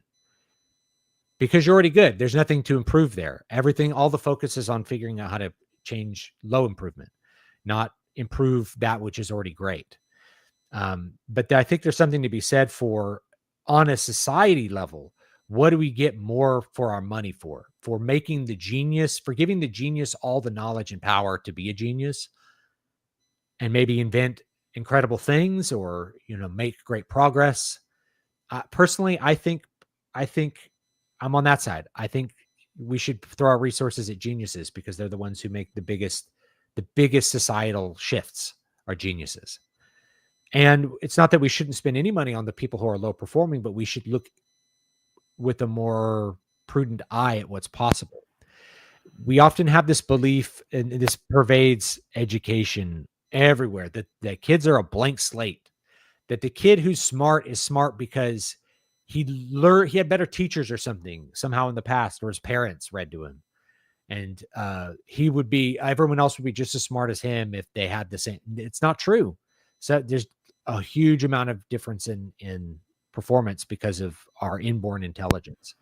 because you're already good. There's nothing to improve there. All the focus is on figuring out how to change low improvement, not improve that which is already great. But I think there's something to be said for, on a society level, what do we get more for our money for making the genius, for giving the genius all the knowledge and power to be a genius and maybe invent incredible things or, make great progress. Personally, I think I'm on that side. I think we should throw our resources at geniuses because they're the ones who make the biggest societal shifts are geniuses. And it's not that we shouldn't spend any money on the people who are low performing, but we should look with a more prudent eye at what's possible. We often have this belief, and this pervades education everywhere, that kids are a blank slate, that the kid who's smart is smart because he had better teachers or something somehow in the past, or his parents read to him. And everyone else would be just as smart as him if they had the same. It's not true. So there's a huge amount of difference in performance because of our inborn intelligence.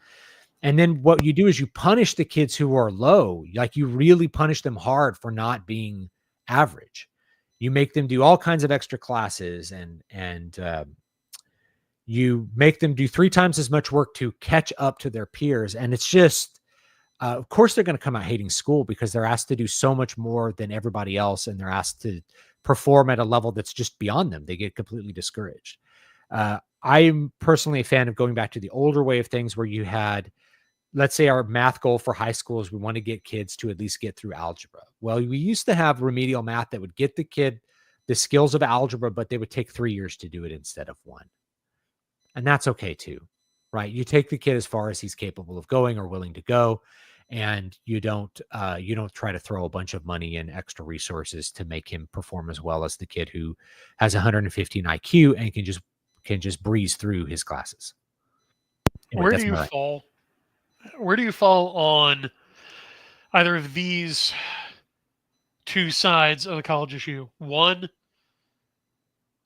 And then what you do is you punish the kids who are low. Like, you really punish them hard for not being average. You make them do all kinds of extra classes and you make them do 3 times as much work to catch up to their peers. And it's just, of course, they're going to come out hating school because they're asked to do so much more than everybody else. And they're asked to perform at a level that's just beyond them. They get completely discouraged. I'm personally a fan of going back to the older way of things where you had, let's say our math goal for high school is we want to get kids to at least get through algebra. Well, we used to have remedial math that would get the kid the skills of algebra, but they would take 3 years to do it instead of 1. And that's okay too, right? You take the kid as far as he's capable of going or willing to go. And you don't try to throw a bunch of money and extra resources to make him perform as well as the kid who has 115 IQ and can just breeze through his classes. Anyway, where do you fall? Where do you fall on either of these two sides of the college issue? One,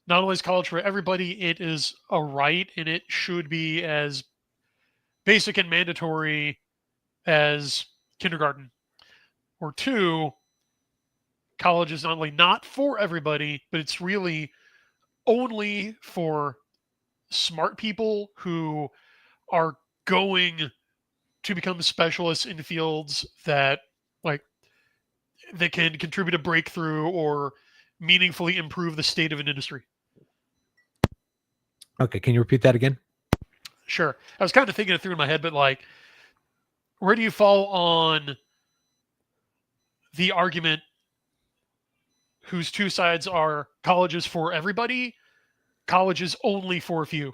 not only is college for everybody, it is a right, and it should be as basic and mandatory as kindergarten. Or two, college is not only not for everybody, but it's really only for smart people who are going to become specialists in fields that can contribute a breakthrough or meaningfully improve the state of an industry. Okay, can you repeat that again? Sure. I was kind of thinking it through in my head, but where do you fall on the argument whose two sides are college is for everybody, college is only for a few?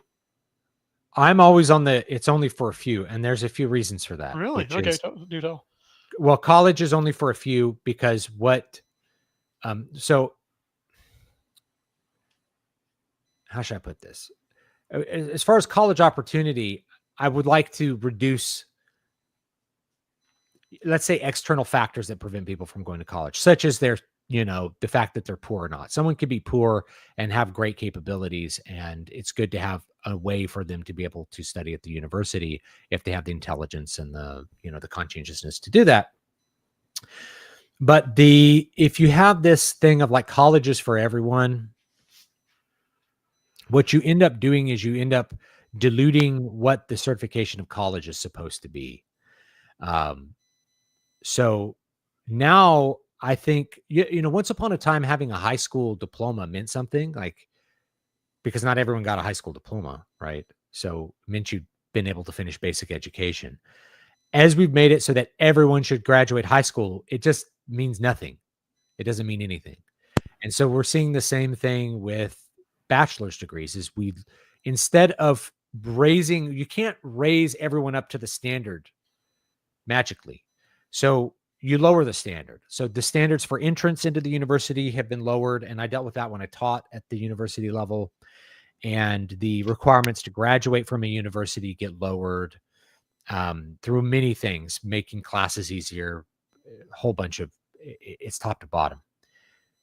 I'm always on it's only for a few, and there's a few reasons for that. Really? Okay, do tell. Well, college is only for a few because so how should I put this? As far as college opportunity, I would like to reduce, let's say, external factors that prevent people from going to college, such as the fact that they're poor or not. Someone could be poor and have great capabilities, and it's good to have a way for them to be able to study at the university if they have the intelligence and the conscientiousness to do that. But if you have this thing of colleges for everyone, what you end up doing is you end up diluting what the certification of college is supposed to be. So now I think, once upon a time, having a high school diploma meant something, because not everyone got a high school diploma, right? So it meant you'd been able to finish basic education. As we've made it so that everyone should graduate high school, it just means nothing. It doesn't mean anything. And so we're seeing the same thing with bachelor's degrees. Instead of you can't raise everyone up to the standard magically. So you lower the standard. So the standards for entrance into the university have been lowered. And I dealt with that when I taught at the university level. And the requirements to graduate from a university get lowered through many things, making classes easier, a whole bunch of, it's top to bottom.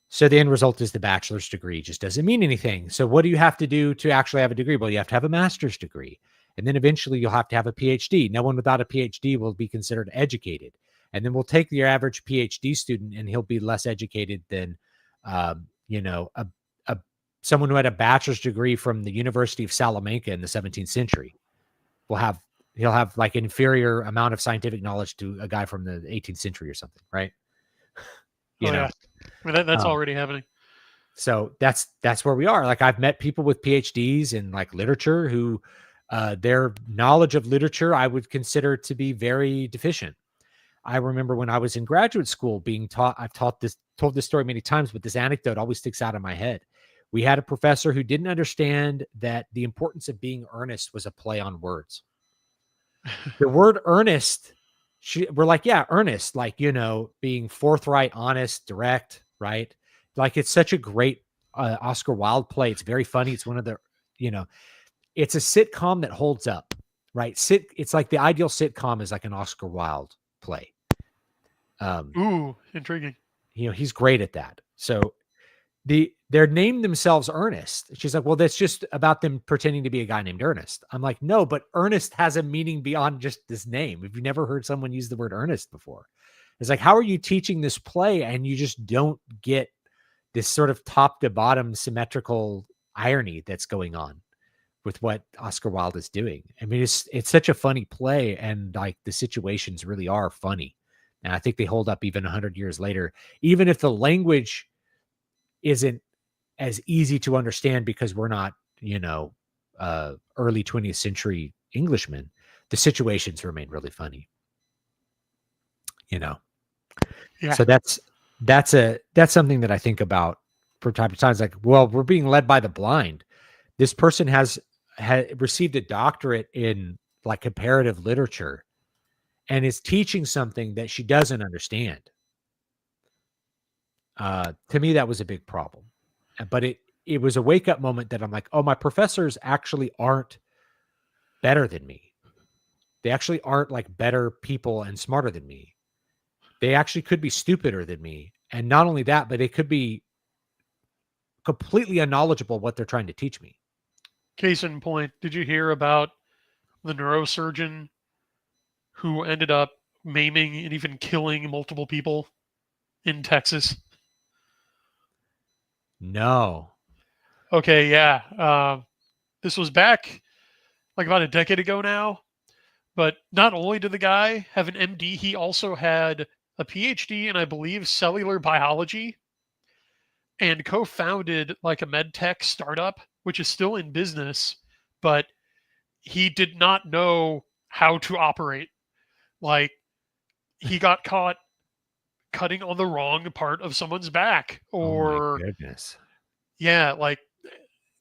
So the end result is the bachelor's degree just doesn't mean anything. So what do you have to do to actually have a degree? Well, you have to have a master's degree. And then eventually you'll have to have a PhD. No one without a PhD will be considered educated. And then we'll take your average PhD student and he'll be less educated than, someone who had a bachelor's degree from the University of Salamanca in the 17th century. He'll have an inferior amount of scientific knowledge to a guy from the 18th century or something, right? Yeah. I mean, that's already happening. So that's where we are. I've met people with PhDs in literature who their knowledge of literature I would consider to be very deficient. I remember when I was in graduate school being taught, told this story many times, but this anecdote always sticks out in my head. We had a professor who didn't understand that the importance of being earnest was a play on words. The word earnest, we're earnest, being forthright, honest, direct, right? It's such a great Oscar Wilde play. It's very funny. It's one of the, it's a sitcom that holds up, right? It's the ideal sitcom is an Oscar Wilde play. Ooh, intriguing. He's great at that. So they're named themselves Ernest. She's like, well, that's just about them pretending to be a guy named Ernest. I'm like, no, but Ernest has a meaning beyond just this name. Have you never heard someone use the word Ernest before? It's how are you teaching this play and you just don't get this sort of top to bottom symmetrical irony that's going on with what Oscar Wilde is doing? I mean, it's such a funny play, and the situations really are funny. And I think they hold up even 100 years later, even if the language isn't as easy to understand because we're not, early 20th century Englishmen, the situations remain really funny, Yeah. So that's something that I think about from time to time. It's like, well, we're being led by the blind. This person had received a doctorate in like comparative literature and is teaching something that she doesn't understand. To me, that was a big problem. But it was a wake up moment that I'm like, oh, my professors actually aren't better than me. They actually aren't like better people and smarter than me. They actually could be stupider than me. And not only that, but they could be completely unknowledgeable what they're trying to teach me. Case in point, did you hear about the neurosurgeon who ended up maiming and even killing multiple people in Texas? No. Okay, yeah. This was back like about a decade ago now. But not only did the guy have an MD, he also had a PhD in, I believe, cellular biology, and co-founded like a med tech startup, which is still in business, but he did not know how to operate. Like, he got caught cutting on the wrong part of someone's back, Oh my or goodness. yeah, like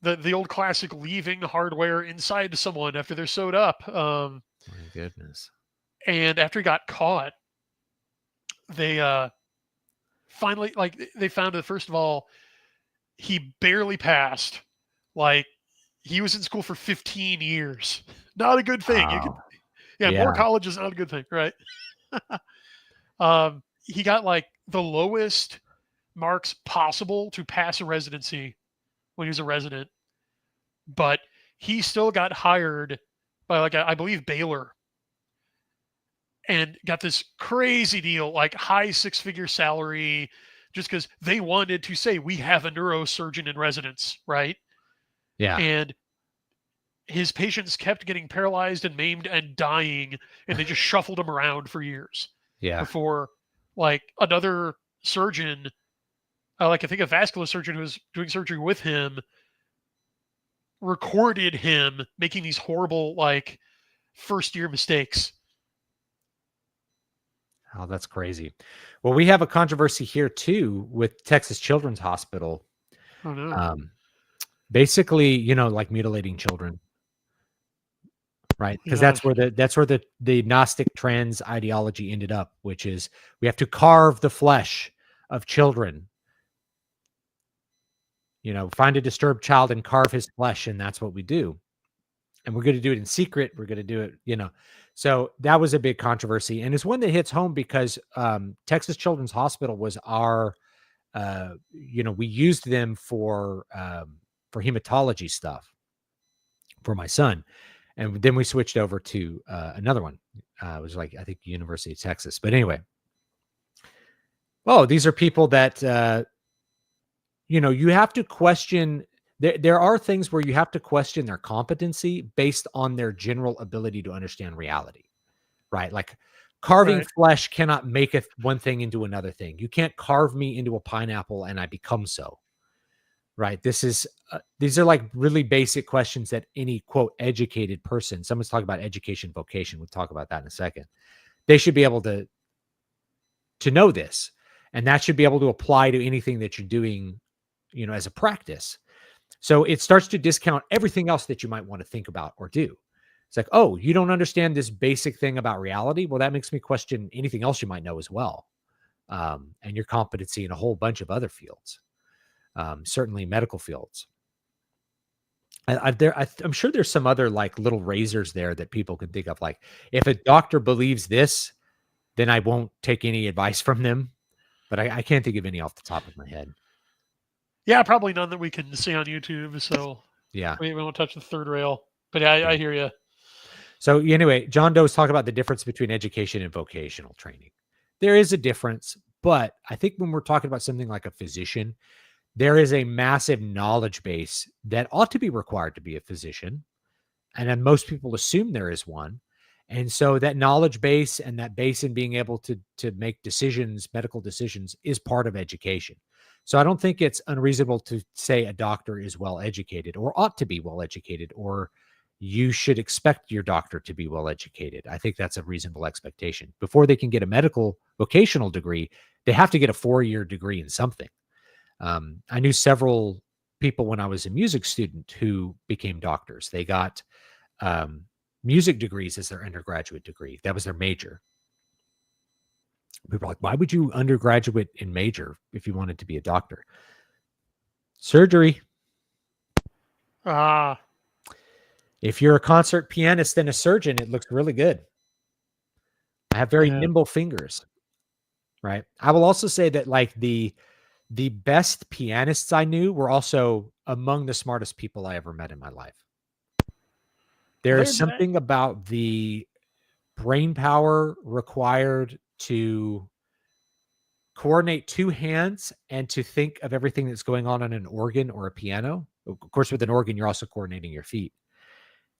the old classic leaving hardware inside someone after they're sewed up. My goodness. And after he got caught, they finally, like, they found that, first of all, he barely passed. Like, he was in school for 15 years. Not a good thing. You could, Wow. yeah, Yeah. more college is not a good thing, right? He got like the lowest marks possible to pass a residency when he was a resident, but he still got hired by, like, I believe, Baylor, and got this crazy deal, like high six-figure salary, just because they wanted to say, we have a neurosurgeon in residence, right? Yeah. And his patients kept getting paralyzed and maimed and dying, and they just shuffled him around for years Yeah. before, like, another surgeon, like I think a vascular surgeon who was doing surgery with him, recorded him making these horrible, like, first-year mistakes. Oh, that's crazy. Well, we have a controversy here too with Texas Children's Hospital. Oh no. Basically, like mutilating children, right? Because Yeah. that's where the Gnostic trans ideology ended up, which is we have to carve the flesh of children. Find a disturbed child and carve his flesh, and that's what we do. And we're going to do it in secret. We're going to do it, So that was a big controversy, and it's one that hits home because Texas Children's Hospital was our, we used them for hematology stuff for my son, and then we switched over to another one. It was like, I think, University of Texas. But anyway, these are people that you have to question. There are things where you have to question their competency based on their general ability to understand reality, right? Like carving flesh cannot make one thing into another thing. You can't carve me into a pineapple and I become so, right? These are like really basic questions that any, quote, educated person, someone's talking about education, vocation, we'll talk about that in a second. They should be able to know this, and that should be able to apply to anything that you're doing, as a practice. So it starts to discount everything else that you might want to think about or do. It's like, oh, you don't understand this basic thing about reality? Well, that makes me question anything else you might know as well. And your competency in a whole bunch of other fields, certainly medical fields. I'm sure there's some other like little razors there that people can think of. Like, if a doctor believes this, then I won't take any advice from them. But I can't think of any off the top of my head. Yeah, probably none that we can see on YouTube. So yeah, we won't touch the third rail. But yeah, I hear you. So anyway, John Doe's talking about the difference between education and vocational training. There is a difference, but I think when we're talking about something like a physician, there is a massive knowledge base that ought to be required to be a physician. And then most people assume there is one. And so that knowledge base and that base in being able to make decisions, medical decisions, is part of education. So I don't think it's unreasonable to say a doctor is well educated or ought to be well educated, or you should expect your doctor to be well educated. I think that's a reasonable expectation. Before they can get a medical vocational degree, they have to get a 4-year degree in something. I knew several people when I was a music student who became doctors. They got music degrees as their undergraduate degree. That was their major. People are like, why would you undergraduate in major if you wanted to be a doctor? Surgery. If you're a concert pianist and a surgeon, it looks really good. I have very nimble fingers, right? I will also say that like the best pianists I knew were also among the smartest people I ever met in my life. There is something about the brain power required to coordinate 2 hands and to think of everything that's going on an organ or a piano. Of course, with an organ, you're also coordinating your feet.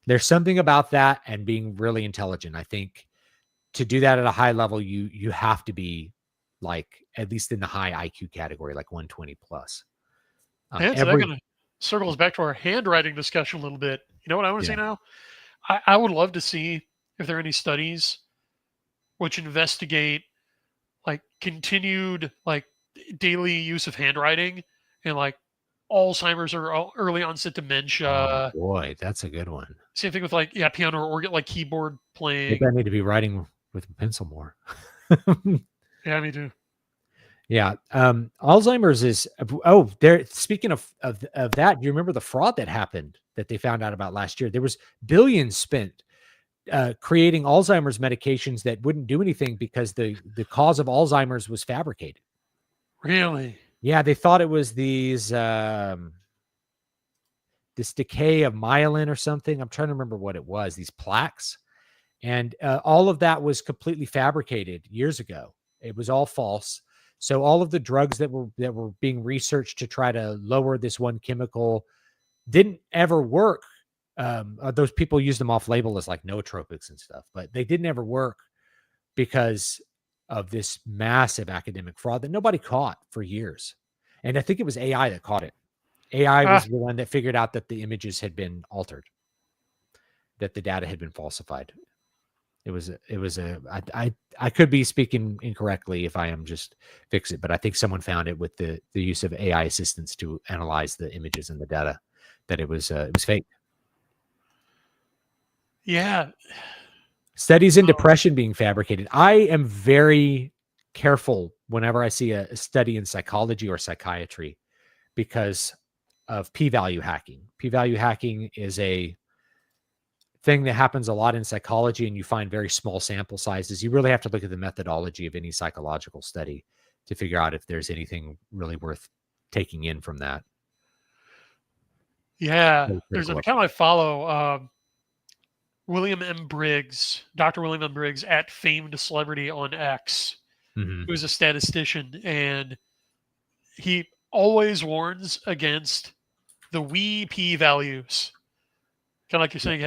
There's something about that and being really intelligent. I think to do that at a high level, you have to be like at least in the high IQ category, like 120 plus. So that kind of circles back to our handwriting discussion a little bit. You know what I want to say now? I would love to see if there are any studies which investigate like continued like daily use of handwriting and like Alzheimer's or early onset dementia. Oh boy, that's a good one. Same thing with like piano or organ, like keyboard playing. Maybe I need to be writing with a pencil more. Yeah, me too. Yeah. Alzheimer's is there. Speaking of that, do you remember the fraud that happened that they found out about last year? There was billions spent creating Alzheimer's medications that wouldn't do anything because the cause of Alzheimer's was fabricated. Really? Yeah, they thought it was these this decay of myelin or something. I'm trying to remember what it was. These plaques, and all of that was completely fabricated years ago. It was all false. So all of the drugs that were being researched to try to lower this one chemical didn't ever work. Those people used them off label as like nootropics and stuff, but they didn't ever work because of this massive academic fraud that nobody caught for years. And I think it was AI that caught it. AI was the one that figured out that the images had been altered, that the data had been falsified. I could be speaking incorrectly if I am just fix it, but I think someone found it with the use of AI assistants to analyze the images and the data that it was fake. Yeah. Studies in depression being fabricated. I am very careful whenever I see a study in psychology or psychiatry because of p-value hacking. P-value hacking is a thing that happens a lot in psychology, and you find very small sample sizes. You really have to look at the methodology of any psychological study to figure out if there's anything really worth taking in from that. Yeah, there's an account I follow, William M. Briggs, Dr. William M. Briggs at Famed Celebrity on X, who's a statistician, and he always warns against the wee p values. Kind of like you're saying,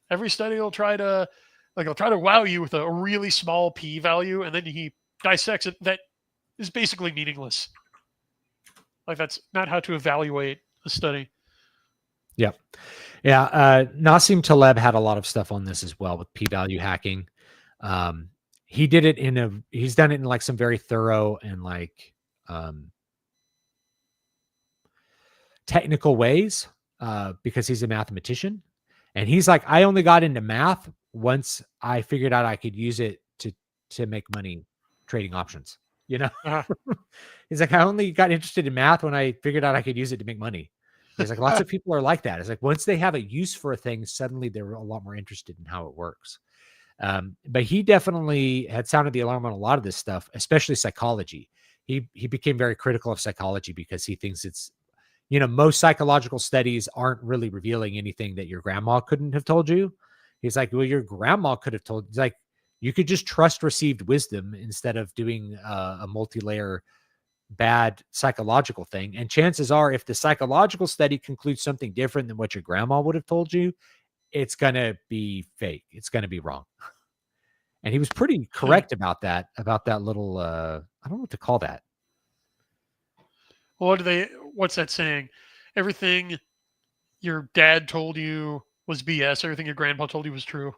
every study will try to wow you with a really small p value, and then he dissects it. That is basically meaningless. Like that's not how to evaluate a study. Yeah. Nassim Taleb had a lot of stuff on this as well with p-value hacking. He did it he's done it in like some very thorough and like technical ways because he's a mathematician. And he's like, I only got into math once I figured out I could use it to make money trading options. You know, he's like, I only got interested in math when I figured out I could use it to make money. He's like, lots of people are like that. It's like once they have a use for a thing, suddenly they're a lot more interested in how it works. But he definitely had sounded the alarm on a lot of this stuff, especially psychology. He became very critical of psychology because he thinks it's, most psychological studies aren't really revealing anything that your grandma couldn't have told you. He's like, well, your grandma could have told. He's like, you could just trust received wisdom instead of doing a multi-layer bad psychological thing. And chances are, if the psychological study concludes something different than what your grandma would have told you, it's going to be fake. It's going to be wrong. And he was pretty correct about that little, I don't know what to call that. Well, what's that saying? Everything your dad told you was BS. Everything your grandpa told you was true.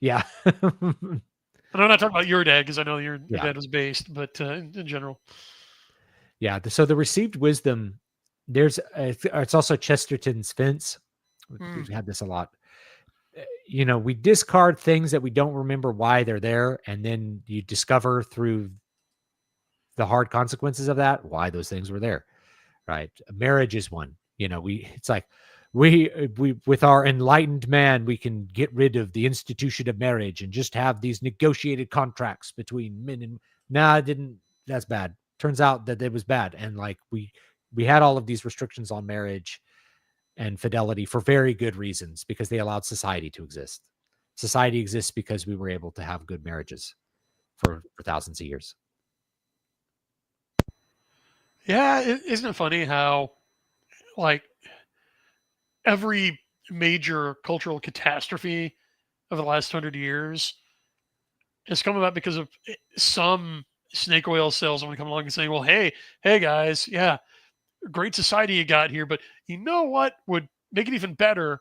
Yeah. And I'm not talking about your dad because I know your Yeah. dad was based, but in general. Yeah. So the received wisdom, it's also Chesterton's fence. We've had this a lot. We discard things that we don't remember why they're there. And then you discover through the hard consequences of that why those things were there. Right. Marriage is one. It's like we with our enlightened man, we can get rid of the institution of marriage and just have these negotiated contracts between men and that's bad. Turns out that it was bad. And like we had all of these restrictions on marriage and fidelity for very good reasons, because they allowed society to exist. Society exists because we were able to have good marriages for thousands of years. Yeah, isn't it funny how, like, every major cultural catastrophe of the last 100 years has come about because of some snake oil salesman coming along and saying, well, hey guys, yeah, great society you got here, but you know what would make it even better?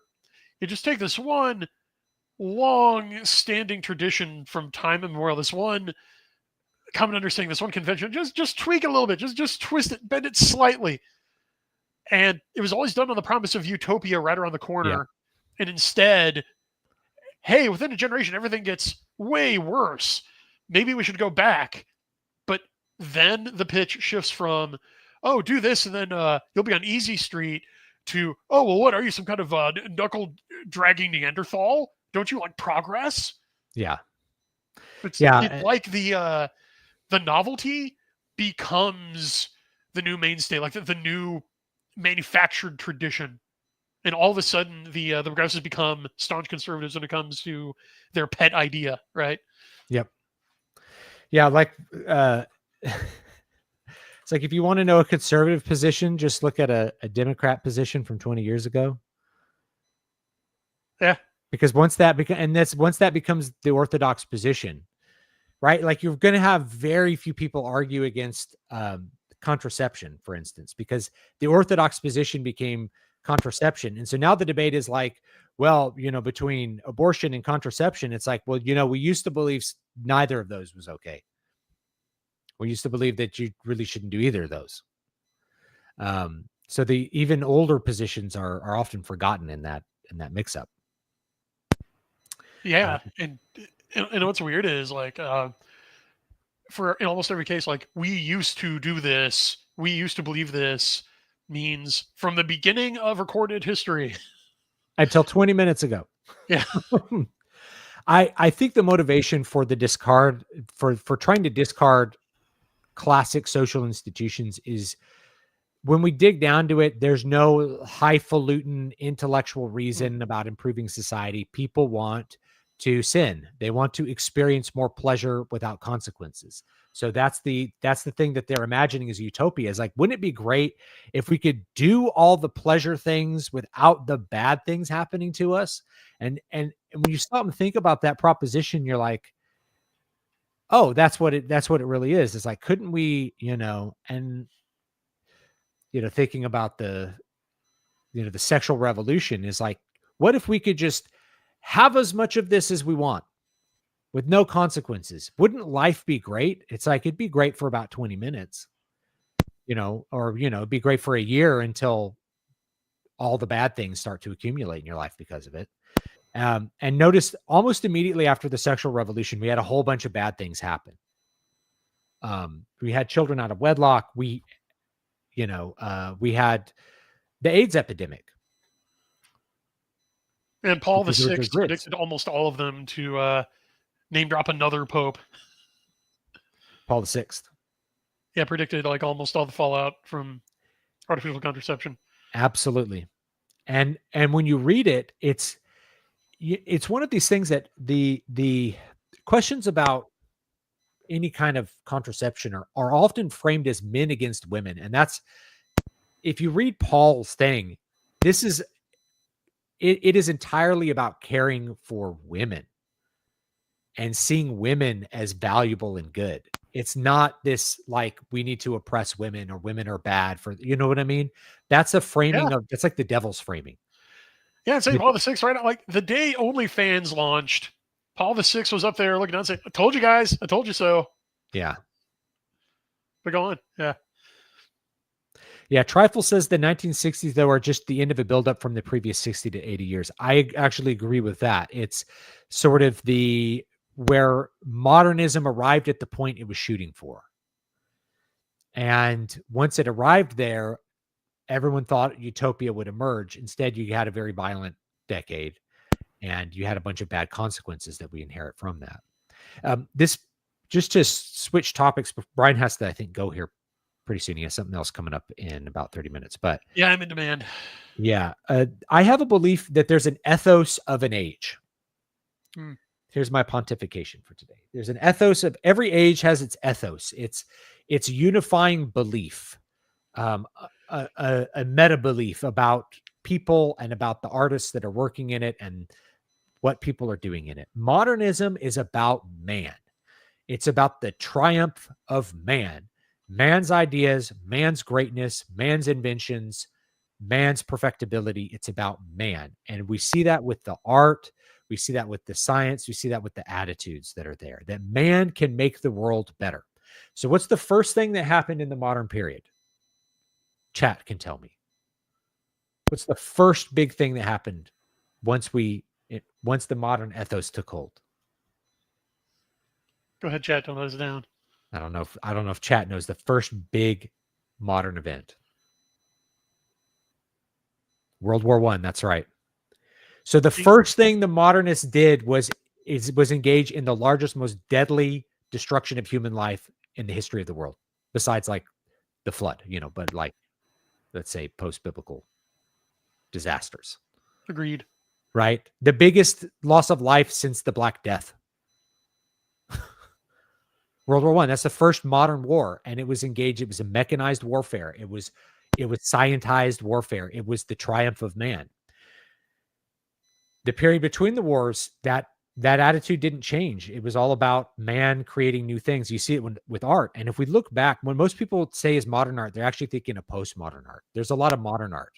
You just take this one long standing tradition from time immemorial, this one common understanding, this one convention, just tweak it a little bit, just twist it, bend it slightly. And it was always done on the promise of utopia right around the corner. Yeah. And instead, hey, within a generation, everything gets way worse. Maybe we should go back. But then the pitch shifts from, oh, do this, and then you'll be on easy street, to, oh, well, what are you, some kind of knuckle dragging Neanderthal? Don't you like progress? Yeah. It's like the novelty becomes the new mainstay, like the new manufactured tradition. And all of a sudden, the progressives become staunch conservatives when it comes to their pet idea, right? Yep. Yeah, like it's like if you want to know a conservative position, just look at a Democrat position from 20 years ago. Yeah. Because once that becomes the orthodox position, right? Like you're going to have very few people argue against contraception, for instance, because the orthodox position became contraception. And so now the debate is like, well, between abortion and contraception, it's like, well, we used to believe neither of those was okay. We used to believe that you really shouldn't do either of those. So the even older positions are often forgotten in that mix up. Yeah. And what's weird is, like, for in almost every case, like, we used to do this, we used to believe this, means from the beginning of recorded history. Until 20 minutes ago. Yeah. I think the motivation for the discard, for trying to discard classic social institutions, is when we dig down to it, there's no highfalutin intellectual reason about improving society. People want to sin. They want to experience more pleasure without consequences. So that's the thing that they're imagining as utopia, is like, wouldn't it be great if we could do all the pleasure things without the bad things happening to us? And when you stop and think about that proposition, you're like, oh, that's what it really is. It's like, couldn't we, thinking about the sexual revolution is like, what if we could just have as much of this as we want with no consequences? Wouldn't life be great? It's like, it'd be great for about 20 minutes, or, it'd be great for a year until all the bad things start to accumulate in your life because of it. And notice almost immediately after the sexual revolution, we had a whole bunch of bad things happen. We had children out of wedlock. We had the AIDS epidemic. And Paul VI predicted almost all of them, to name drop another pope. Paul VI. Yeah, predicted like almost all the fallout from artificial contraception. Absolutely. And when you read it, it's one of these things that the questions about any kind of contraception are often framed as men against women. And that's, if you read Paul's thing, this is, it is entirely about caring for women and seeing women as valuable and good. It's not this like we need to oppress women or women are bad for, you know what I mean? That's a framing of, that's like the devil's framing. Yeah, St. Paul VI right now, like the day OnlyFans launched, Paul VI was up there looking down and saying, I told you guys, I told you so. Yeah. But go on. Yeah. Yeah. Trifle says the 1960s, though, are just the end of a buildup from the previous 60 to 80 years. I actually agree with that. It's sort of where modernism arrived at the point it was shooting for. And once it arrived there, everyone thought utopia would emerge. Instead, you had a very violent decade and you had a bunch of bad consequences that we inherit from that. This, just to switch topics, Brian has to, I think, go here pretty soon. He has something else coming up in about 30 minutes, but yeah, I'm in demand. Yeah. I have a belief that there's an ethos of an age. Here's my pontification for today. There's an ethos of every age has its ethos. It's unifying belief, a meta belief about people and about the artists that are working in it and what people are doing in it. Modernism is about man. It's about the triumph of man, man's ideas, man's greatness, man's inventions, man's perfectibility. It's about man. And we see that with the art. We see that with the science. We see that with the attitudes that are there, that man can make the world better. So what's the first thing that happened in the modern period? Chat can tell me. What's the first big thing that happened once the modern ethos took hold? Go ahead, chat. Don't let us down. I don't know if chat knows the first big modern event. World War I. That's right. So the first thing the modernists did was engage in the largest, most deadly destruction of human life in the history of the world, besides like the flood, but like, let's say, post-biblical disasters. Agreed. Right? The biggest loss of life since the Black Death. World War I. That's the first modern war, and it was engaged. It was a mechanized warfare. It was scientized warfare. It was the triumph of man. The period between the wars, that attitude didn't change. It was all about man creating new things. You see it with art. And if we look back, when most people say is modern art, they're actually thinking of postmodern art. There's a lot of modern art.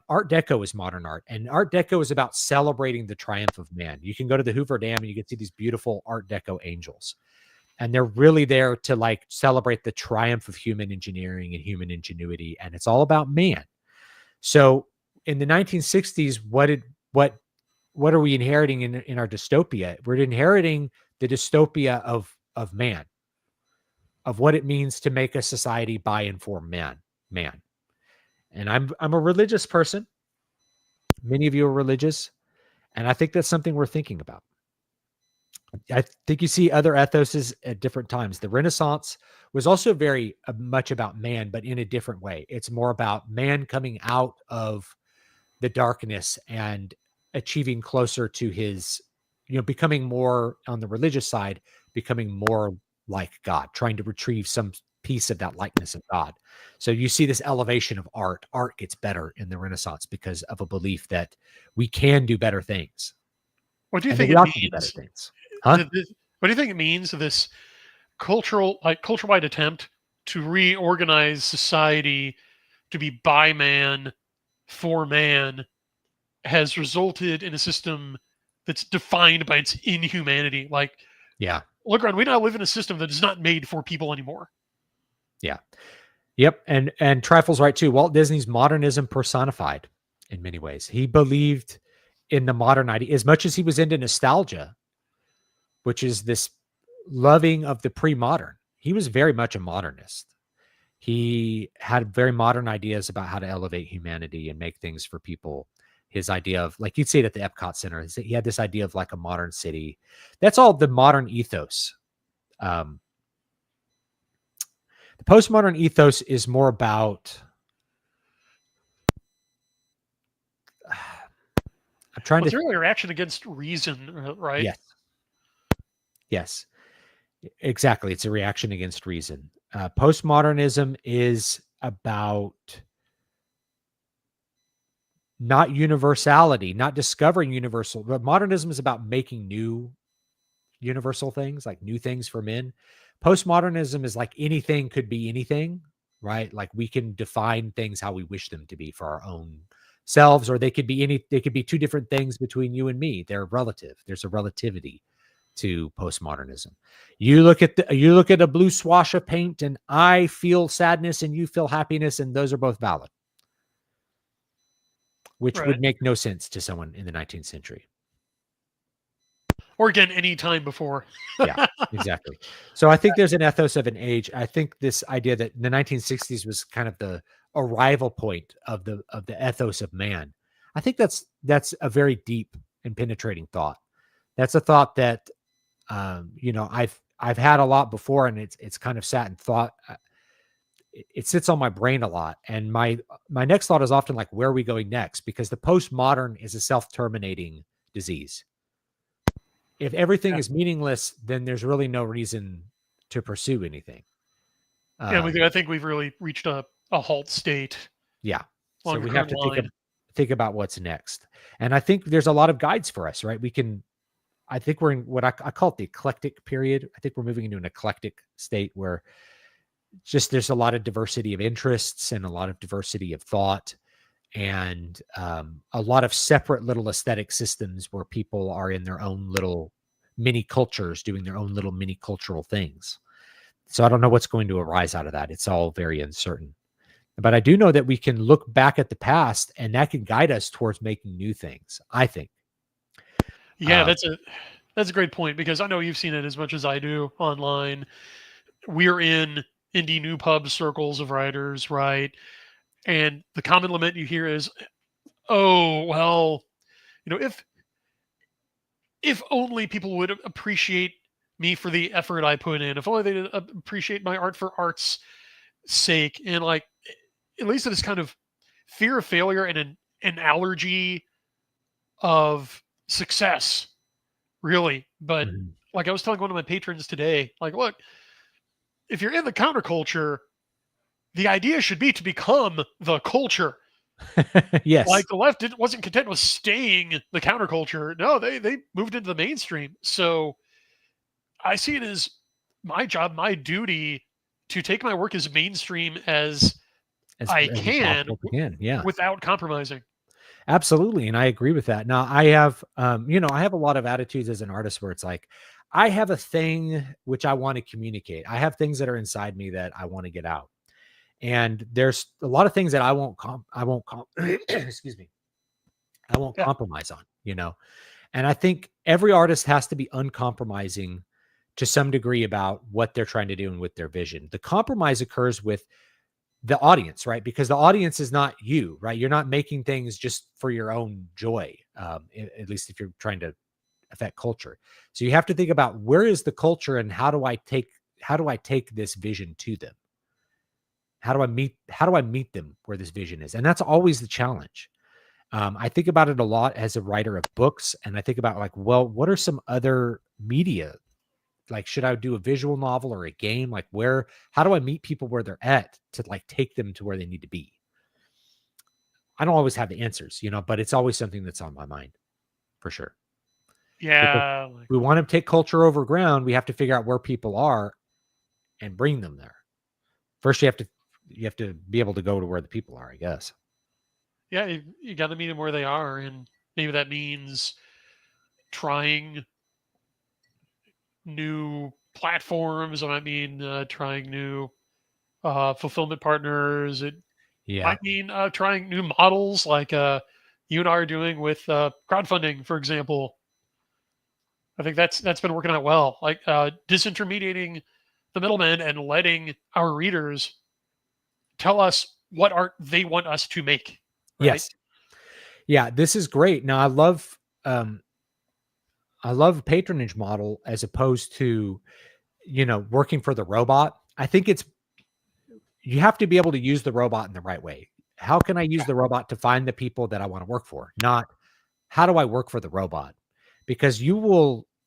Art Deco is modern art, and Art Deco is about celebrating the triumph of man. You can go to the Hoover Dam and you can see these beautiful Art Deco angels. And they're really there to like celebrate the triumph of human engineering and human ingenuity. And it's all about man. So in the 1960s, what are we inheriting in our dystopia? We're inheriting the dystopia of man, of what it means to make a society by and for man. And I'm a religious person. Many of you are religious. And I think that's something we're thinking about. I think you see other ethoses at different times. The Renaissance was also very much about man, but in a different way. It's more about man coming out of the darkness and achieving closer to his, becoming more on the religious side, becoming more like God, trying to retrieve some piece of that likeness of God. So you see this elevation of art. Art gets better in the Renaissance because of a belief that we can do better things. What do you think it means? Huh? What do you think it means, this culture-wide attempt to reorganize society to be by man, for man, has resulted in a system that's defined by its inhumanity? Like, yeah, look around. We now live in a system that is not made for people anymore. Yeah. Yep. And Trifle's right too. Walt Disney's modernism personified in many ways. He believed in the modern idea as much as he was into nostalgia, which is this loving of the pre-modern. He was very much a modernist. He had very modern ideas about how to elevate humanity and make things for people. His idea of, like you'd see it at the Epcot Center, he had this idea of like a modern city. That's all the modern ethos. The postmodern ethos is more about, I'm trying to. It's really a reaction against reason, right? Yes, exactly. It's a reaction against reason. Postmodernism is about not universality, not discovering universal, but modernism is about making new universal things, like new things for men. Postmodernism is like anything could be anything, right? Like we can define things how we wish them to be for our own selves, or they could be two different things between you and me. They're relative. There's a relativity to postmodernism. You look at a blue swash of paint and I feel sadness and you feel happiness, and those are both valid, which would make no sense to someone in the 19th century. Or again, any time before. Yeah, exactly. So I think there's an ethos of an age. I think this idea that the 1960s was kind of the arrival point of the ethos of man. I think that's a very deep and penetrating thought. That's a thought that I've had a lot before, and it's kind of sat and thought. It sits on my brain a lot, and my next thought is often like, where are we going next? Because the postmodern is a self-terminating disease. If everything is meaningless, then there's really no reason to pursue anything. I think we've really reached a halt state. Yeah. So we have to think about what's next. And I think there's a lot of guides for us, right? I think we're in what I call it the eclectic period. I think we're moving into an eclectic state where just there's a lot of diversity of interests and a lot of diversity of thought, and a lot of separate little aesthetic systems where people are in their own little mini cultures doing their own little mini cultural things. So I don't know what's going to arise out of that. It's all very uncertain. But I do know that we can look back at the past, and that can guide us towards making new things, I think. Yeah, that's a great point, because I know you've seen it as much as I do online. We're in indie new pub circles of writers, right? And the common lament you hear is, oh, well, if only people would appreciate me for the effort I put in, if only they'd appreciate my art for art's sake. And like, at least it is kind of fear of failure and an allergy of success, really. But like I was telling one of my patrons today, like, look, if you're in the counterculture, the idea should be to become the culture. Yes. Like the left wasn't content with staying the counterculture. No, they moved into the mainstream. So I see it as my job, my duty to take my work as mainstream as I can, yeah, without compromising. Absolutely. And I agree with that. Now I have, I have a lot of attitudes as an artist where it's like, I have a thing which I want to communicate. I have things that are inside me that I want to get out. And there's a lot of things that I won't excuse me. I won't compromise on, and I think every artist has to be uncompromising to some degree about what they're trying to do and with their vision. The compromise occurs with the audience, right? Because the audience is not you, right? You're not making things just for your own joy. At least if you're trying to affect culture. So you have to think about, where is the culture, and how do I take this vision to them? How do I meet them where this vision is? And that's always the challenge. I think about it a lot as a writer of books. And I think about like, well, what are some other media? Like, should I do a visual novel or a game? Like, how do I meet people where they're at to like take them to where they need to be? I don't always have the answers, but it's always something that's on my mind for sure. Yeah. If we want to take culture over ground, we have to figure out where people are and bring them there. First, you have to be able to go to where the people are, I guess. Yeah, you got to meet them where they are, and maybe that means trying new platforms. It might mean trying new fulfillment partners. It might mean trying new models, like you and I are doing with crowdfunding, for example. I think that's been working out well, like disintermediating the middlemen and letting our readers tell us what art they want us to make. Right? Yes. Yeah, this is great. Now I love patronage model as opposed to, working for the robot. I think you have to be able to use the robot in the right way. How can I use the robot to find the people that I want to work for? Not how do I work for the robot? Because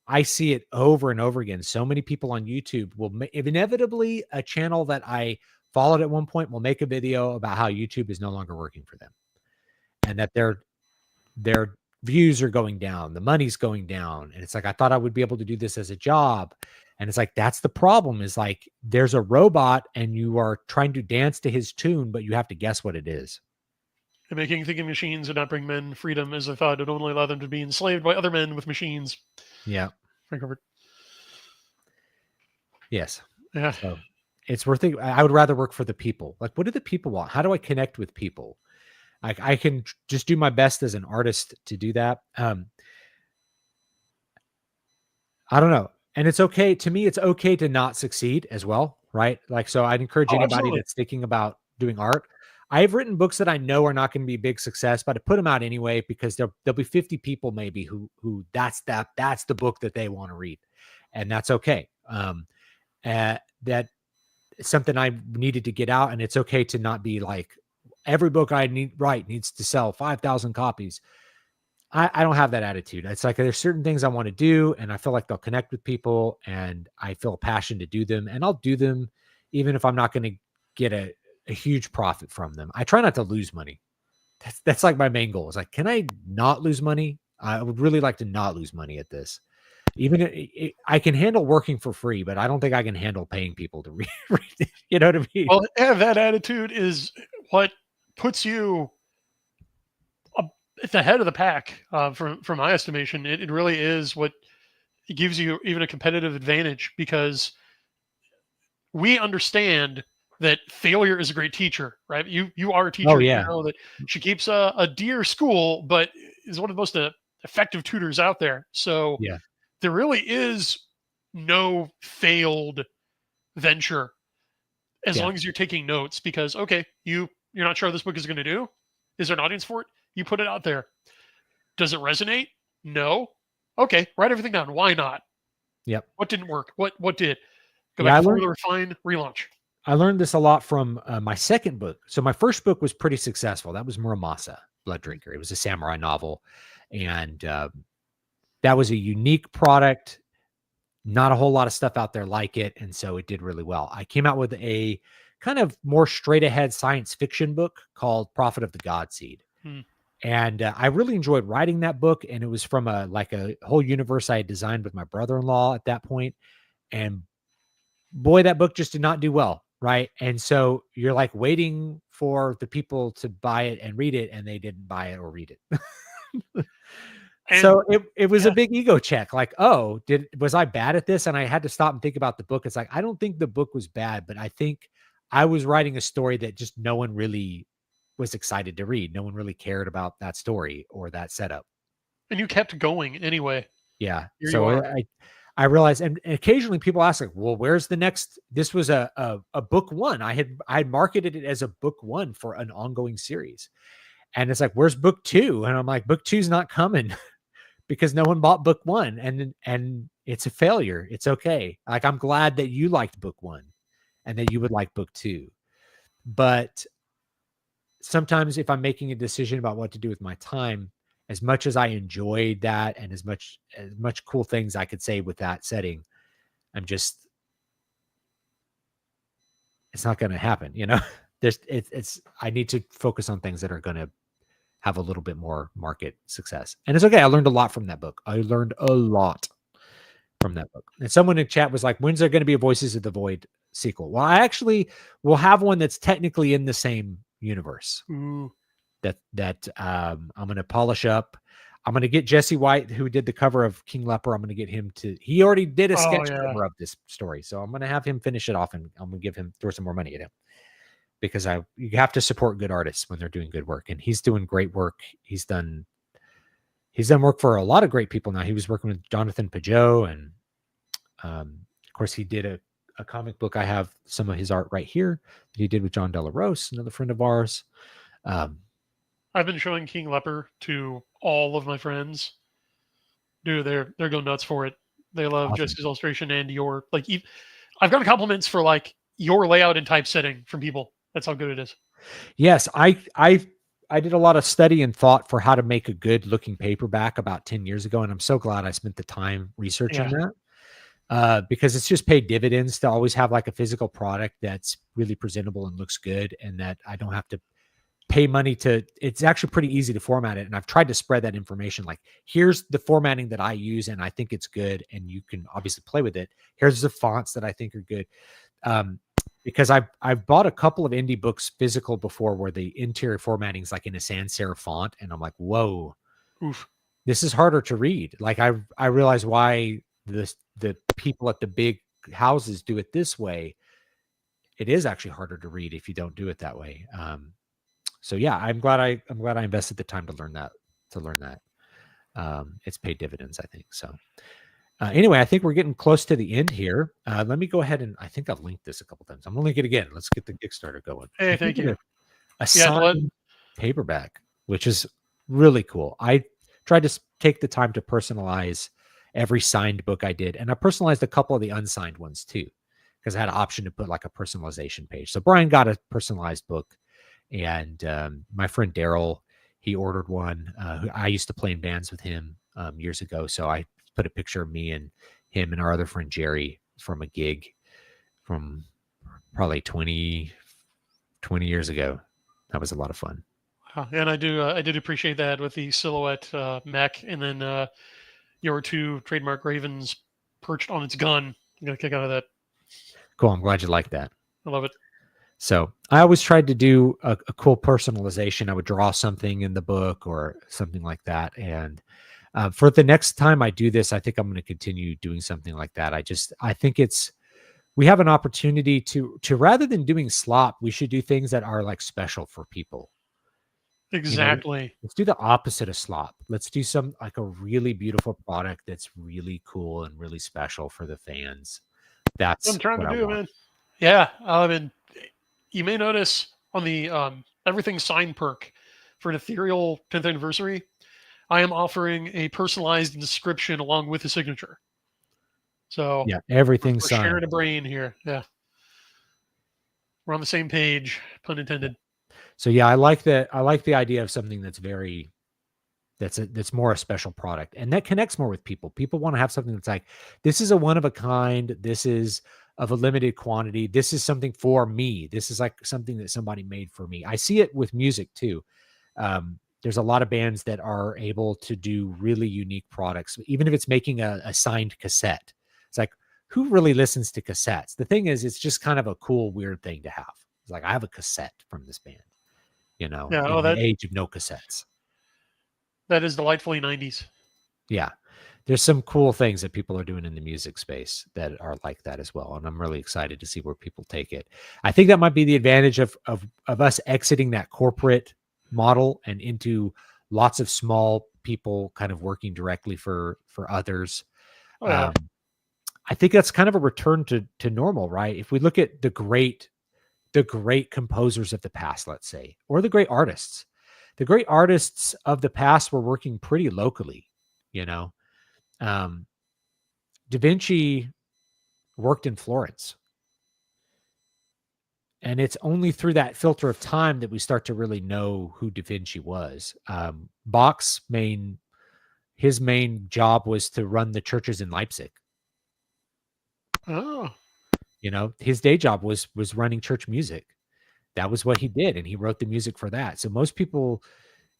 I see it over and over again. So many people on YouTube will inevitably, a channel that I followed at one point will make a video about how YouTube is no longer working for them, and that they're views are going down, the money's going down. And it's like, I thought I would be able to do this as a job. And it's like, that's the problem, is like, there's a robot and you are trying to dance to his tune, but you have to guess what it is. And making thinking machines would not bring men freedom, as I thought. It would only allow them to be enslaved by other men with machines. Yeah. Frank Herbert. Yes. Yeah. So it's worth it. I would rather work for the people. Like, what do the people want? How do I connect with people? I can just do my best as an artist to do that. I don't know. And it's okay. To me, it's okay to not succeed as well, right? Like, so I'd encourage anybody that's thinking about doing art. I've written books that I know are not going to be a big success, but I put them out anyway, because there'll be 50 people maybe who that's the book that they want to read. And that's okay. That something I needed to get out, and it's okay to not be like, every book I write needs to sell 5,000 copies. I don't have that attitude. It's like, there's certain things I want to do, and I feel like they'll connect with people, and I feel a passion to do them, and I'll do them even if I'm not going to get a huge profit from them. I try not to lose money. That's like my main goal. Is like, can I not lose money? I would really like to not lose money at this. Even I can handle working for free, but I don't think I can handle paying people to read it. You know what I mean? Well, that attitude is what puts you at the head of the pack, from my estimation. It really is what gives you even a competitive advantage, because we understand that failure is a great teacher, right? You are a teacher. Oh, yeah. You know that she keeps a dear school, but is one of the most effective tutors out there. So Yeah. there really is no failed venture, as long as you're taking notes, because, okay, you're not sure how this book is going to do. Is there an audience for it? You put it out there. Does it resonate? No. Okay, write everything down. Why not? Yep. What didn't work? What did? Go back, further refine, relaunch. I learned this a lot from my second book. So my first book was pretty successful. That was Muramasa, Blood Drinker. It was a samurai novel. And that was a unique product. Not a whole lot of stuff out there like it. And so it did really well. I came out with a kind of more straight ahead science fiction book called Prophet of the God Seed. And I really enjoyed writing that book. And it was from a whole universe I had designed with my brother-in-law at that point. And boy, that book just did not do well. Right. And so you're like waiting for the people to buy it and read it, and they didn't buy it or read it. So it was a big ego check. Like, oh, was I bad at this? And I had to stop and think about the book. It's like, I don't think the book was bad, but I think I was writing a story that just no one really was excited to read. No one really cared about that story or that setup. And you kept going anyway. Yeah. So I realized, and occasionally people ask, like, well, where's the next? This was a book one. I had marketed it as a book one for an ongoing series. And it's like, where's book two? And I'm like, book two's not coming because no one bought book one, and it's a failure. It's okay. Like, I'm glad that you liked book one and that you would like book two. But sometimes if I'm making a decision about what to do with my time, as much as I enjoyed that and as much cool things I could say with that setting, it's not going to happen. You know, I need to focus on things that are going to have a little bit more market success. And it's okay. I learned a lot from that book. And someone in chat was like, when's there going to be a Voices of the Void sequel? Well, I actually will have one that's technically in the same universe. That I'm going to polish up. I'm going to get Jesse White, who did the cover of King Leper. I'm going to get him he already did a sketch cover of this story. So I'm going to have him finish it off, and I'm going to throw some more money at him, because you have to support good artists when they're doing good work. And he's doing great work. He's done work for a lot of great people now. He was working with Jonathan Pajot, and of course he did a comic book. I have some of his art right here that he did with John Delarose, another friend of ours. I've been showing King Leper to all of my friends. Dude, they're going nuts for it. They love awesome. Jesse's illustration and your, like, I've gotten compliments for like your layout and typesetting from people. That's how good it is. Yes, I did a lot of study and thought for how to make a good looking paperback about 10 years ago, and I'm so glad I spent the time researching that. Because it's just paid dividends to always have like a physical product that's really presentable and looks good, and that I don't have to pay money to, it's actually pretty easy to format it. And I've tried to spread that information. Like, here's the formatting that I use and I think it's good. And you can obviously play with it. Here's the fonts that I think are good. Because I've bought a couple of indie books physical before where the interior formatting is like in a sans serif font. And I'm like, whoa, Oof. this is harder to read. Like I realize why the people at the big houses do it this way. It is actually harder to read if you don't do it that way. So yeah, I'm glad I invested the time to learn that. It's paid dividends, I think. So anyway, I think we're getting close to the end here. Let me go ahead and I think I've linked this a couple times. I'm gonna link it again. Let's get the Kickstarter going. Hey, thank you. A signed paperback, which is really cool. I tried to take the time to personalize every signed book I did, and I personalized a couple of the unsigned ones too, because I had an option to put like a personalization page. So Brian got a personalized book, and my friend Daryl, he ordered one. I used to play in bands with him years ago, so I put a picture of me and him and our other friend Jerry from a gig from probably 20 years ago. That was a lot of fun. And I did appreciate that with the silhouette mech, and then your two trademark ravens perched on its gun. I'm gonna kick out of that. Cool. I'm glad you like that. I love it. So I always tried to do a cool personalization. I would draw something in the book or something like that. And for the next time I do this, I think I'm going to continue doing something like that. I think we have an opportunity to rather than doing slop, we should do things that are like special for people. Exactly. You know, let's do the opposite of slop. Let's do some like a really beautiful product that's really cool and really special for the fans. That's what I'm trying what to do, man. Yeah. And you may notice on the everything signed perk for an Nethereal 10th anniversary, I am offering a personalized description along with the signature. So yeah, everything's we're sharing a brain here. Yeah. We're on the same page, pun intended. So yeah, I like the idea of something that's that's more a special product, and that connects more with people. People want to have something that's like, this is a one of a kind. This is of a limited quantity. This is something for me. This is like something that somebody made for me. I see it with music too. There's a lot of bands that are able to do really unique products, even if it's making a signed cassette. It's like, who really listens to cassettes? The thing is, it's just kind of a cool, weird thing to have. It's like, I have a cassette from this band, in the age of no cassettes. That is delightfully 90s. Yeah. There's some cool things that people are doing in the music space that are like that as well. And I'm really excited to see where people take it. I think that might be the advantage of us exiting that corporate model and into lots of small people kind of working directly for others. Oh, yeah. I think that's kind of a return to normal, right? If we look at the great composers of the past, let's say, or the great artists of the past were working pretty locally, Da Vinci worked in Florence. And it's only through that filter of time that we start to really know who Da Vinci was. Bach's main job was to run the churches in Leipzig. Oh. His day job was running church music. That was what he did. And he wrote the music for that. So most people,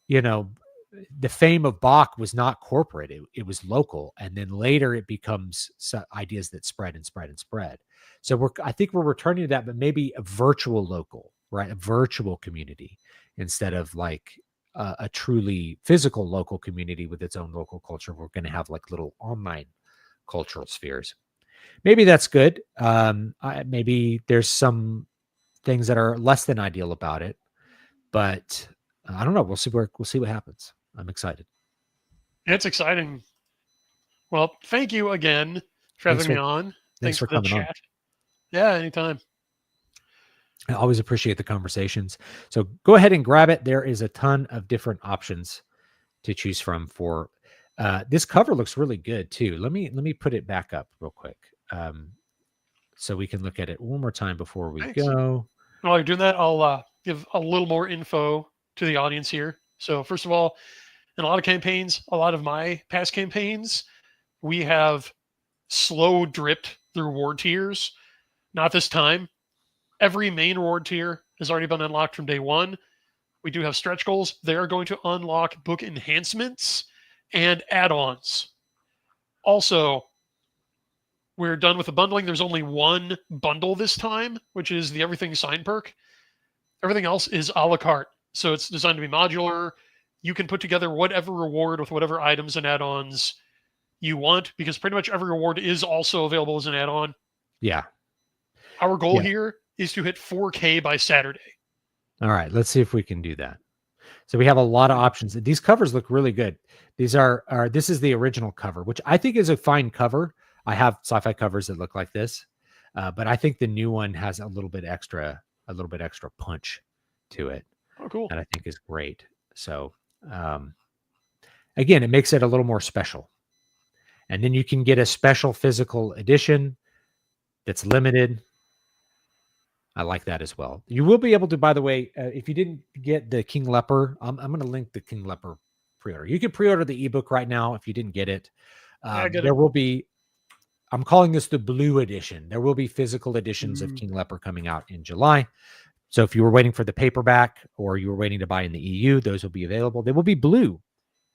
the fame of Bach was not corporate. It was local. And then later it becomes ideas that spread and spread and spread. So I think we're returning to that, but maybe a virtual local, right? A virtual community instead of like a truly physical local community with its own local culture. We're going to have like little online cultural spheres. Maybe that's good. Maybe there's some things that are less than ideal about it, but I don't know. We'll see what happens. I'm excited. It's exciting. Well, thank you again for having me on. Thanks for coming on. Yeah, anytime. I always appreciate the conversations. So go ahead and grab it. There is a ton of different options to choose from for this cover looks really good too. Let me put it back up real quick. So we can look at it one more time before we go. While you're doing that, I'll give a little more info to the audience here. So first of all, in a lot of campaigns, a lot of my past campaigns, we have slow dripped through reward tiers. Not this time. Every main reward tier has already been unlocked from day one. We do have stretch goals. They are going to unlock book enhancements and add-ons. Also, we're done with the bundling. There's only one bundle this time, which is the Everything Sign perk. Everything else is a la carte. So it's designed to be modular. You can put together whatever reward with whatever items and add-ons you want, because pretty much every reward is also available as an add-on. Yeah. Our goal here is to hit 4K by Saturday. All right, let's see if we can do that. So we have a lot of options. These covers look really good. These are this is the original cover, which I think is a fine cover. I have sci-fi covers that look like this, but I think the new one has a little bit extra punch to it. Oh, cool! And I think is great. So again, it makes it a little more special. And then you can get a special physical edition that's limited. I like that as well. You will be able to, by the way, if you didn't get the King Leper, I'm going to link the King Leper pre-order. You can pre-order the ebook right now if you didn't get it. There will be, I'm calling this the blue edition. There will be physical editions of King Leper coming out in July. So if you were waiting for the paperback or you were waiting to buy in the EU, those will be available. They will be blue.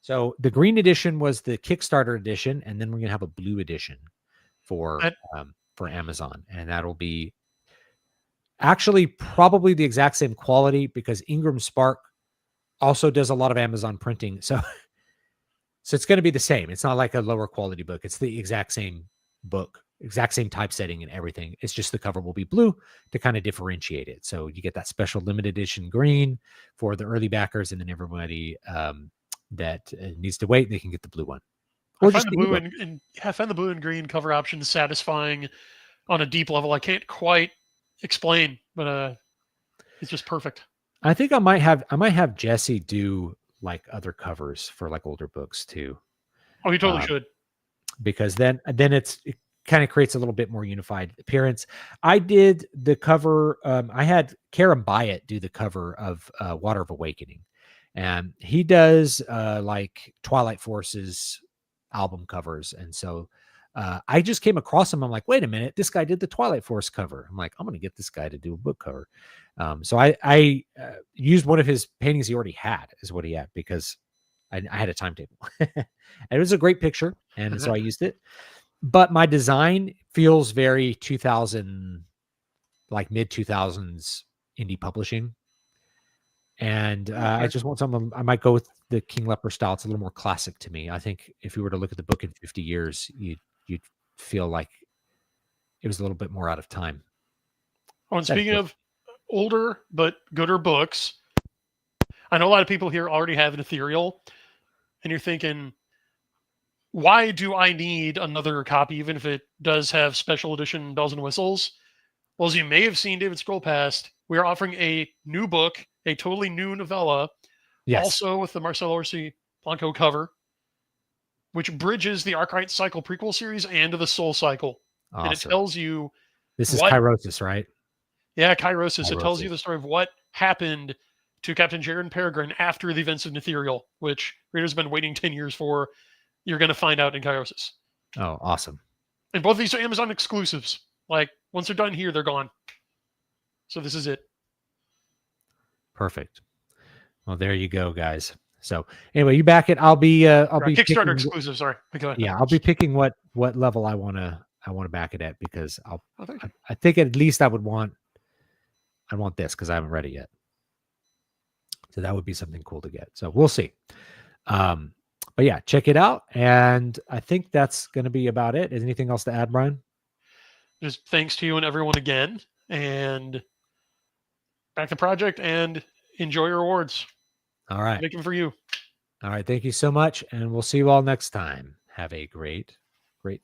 So the green edition was the Kickstarter edition, and then we're going to have a blue edition for Amazon, and that'll be actually probably the exact same quality because Ingram Spark also does a lot of Amazon printing. So it's going to be the same. It's not like a lower quality book. It's the exact same book, exact same typesetting and everything. It's just the cover will be blue to kind of differentiate it. So you get that special limited edition green for the early backers, and then everybody that needs to wait, they can get the blue one. Or I find the blue and green cover options satisfying on a deep level. I can't quite explain, but it's just perfect. I think I might have Jesse do like other covers for like older books too. Oh, you totally should. Because then it kind of creates a little bit more unified appearance. I did the cover. I had Karen Byatt do the cover of Water of Awakening. And he does like Twilight Force's album covers. And so I just came across him. I'm like, wait a minute, this guy did the Twilight Force cover. I'm like, I'm going to get this guy to do a book cover. So I used one of his paintings he already had, is what he had, because I had a timetable. And it was a great picture. And so I used it. But my design feels very 2000, like mid 2000s indie publishing. And I just want something. I might go with the King Leper style. It's a little more classic to me. I think if you were to look at the book in 50 years, you'd feel like it was a little bit more out of time. Oh, and speaking of older but gooder books, I know a lot of people here already have an Ethereal, and you're thinking, why do I need another copy, even if it does have special edition bells and whistles? Well, as you may have seen, David, scroll past, we are offering a new book, a totally new novella, also with the Marcel Orsi Blanco cover, which bridges the Arkwright Cycle prequel series and the Soul Cycle. Awesome. And it tells you... This is Kairosis, right? Yeah, Kairosis. It tells you the story of what happened to Captain Jaron Peregrine after the events of Nethereal, which readers have been waiting 10 years for. You're going to find out in Kairosis. Oh, awesome. And both of these are Amazon exclusives. Like, once they're done here, they're gone. So this is it. Perfect. Well, there you go, guys. So anyway, you back it. I'll be Kickstarter exclusive. Sorry. Go ahead. Yeah, I'll be picking what level I want to back it at, because I think at least I want this, because I haven't read it yet. So that would be something cool to get. So we'll see. But yeah, check it out. And I think that's going to be about it. Is anything else to add, Brian? Just thanks to you and everyone again, and back the project and enjoy your awards. All right. Make them for you. All right. Thank you so much. And we'll see you all next time. Have a great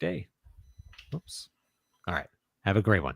day. Oops. All right. Have a great one.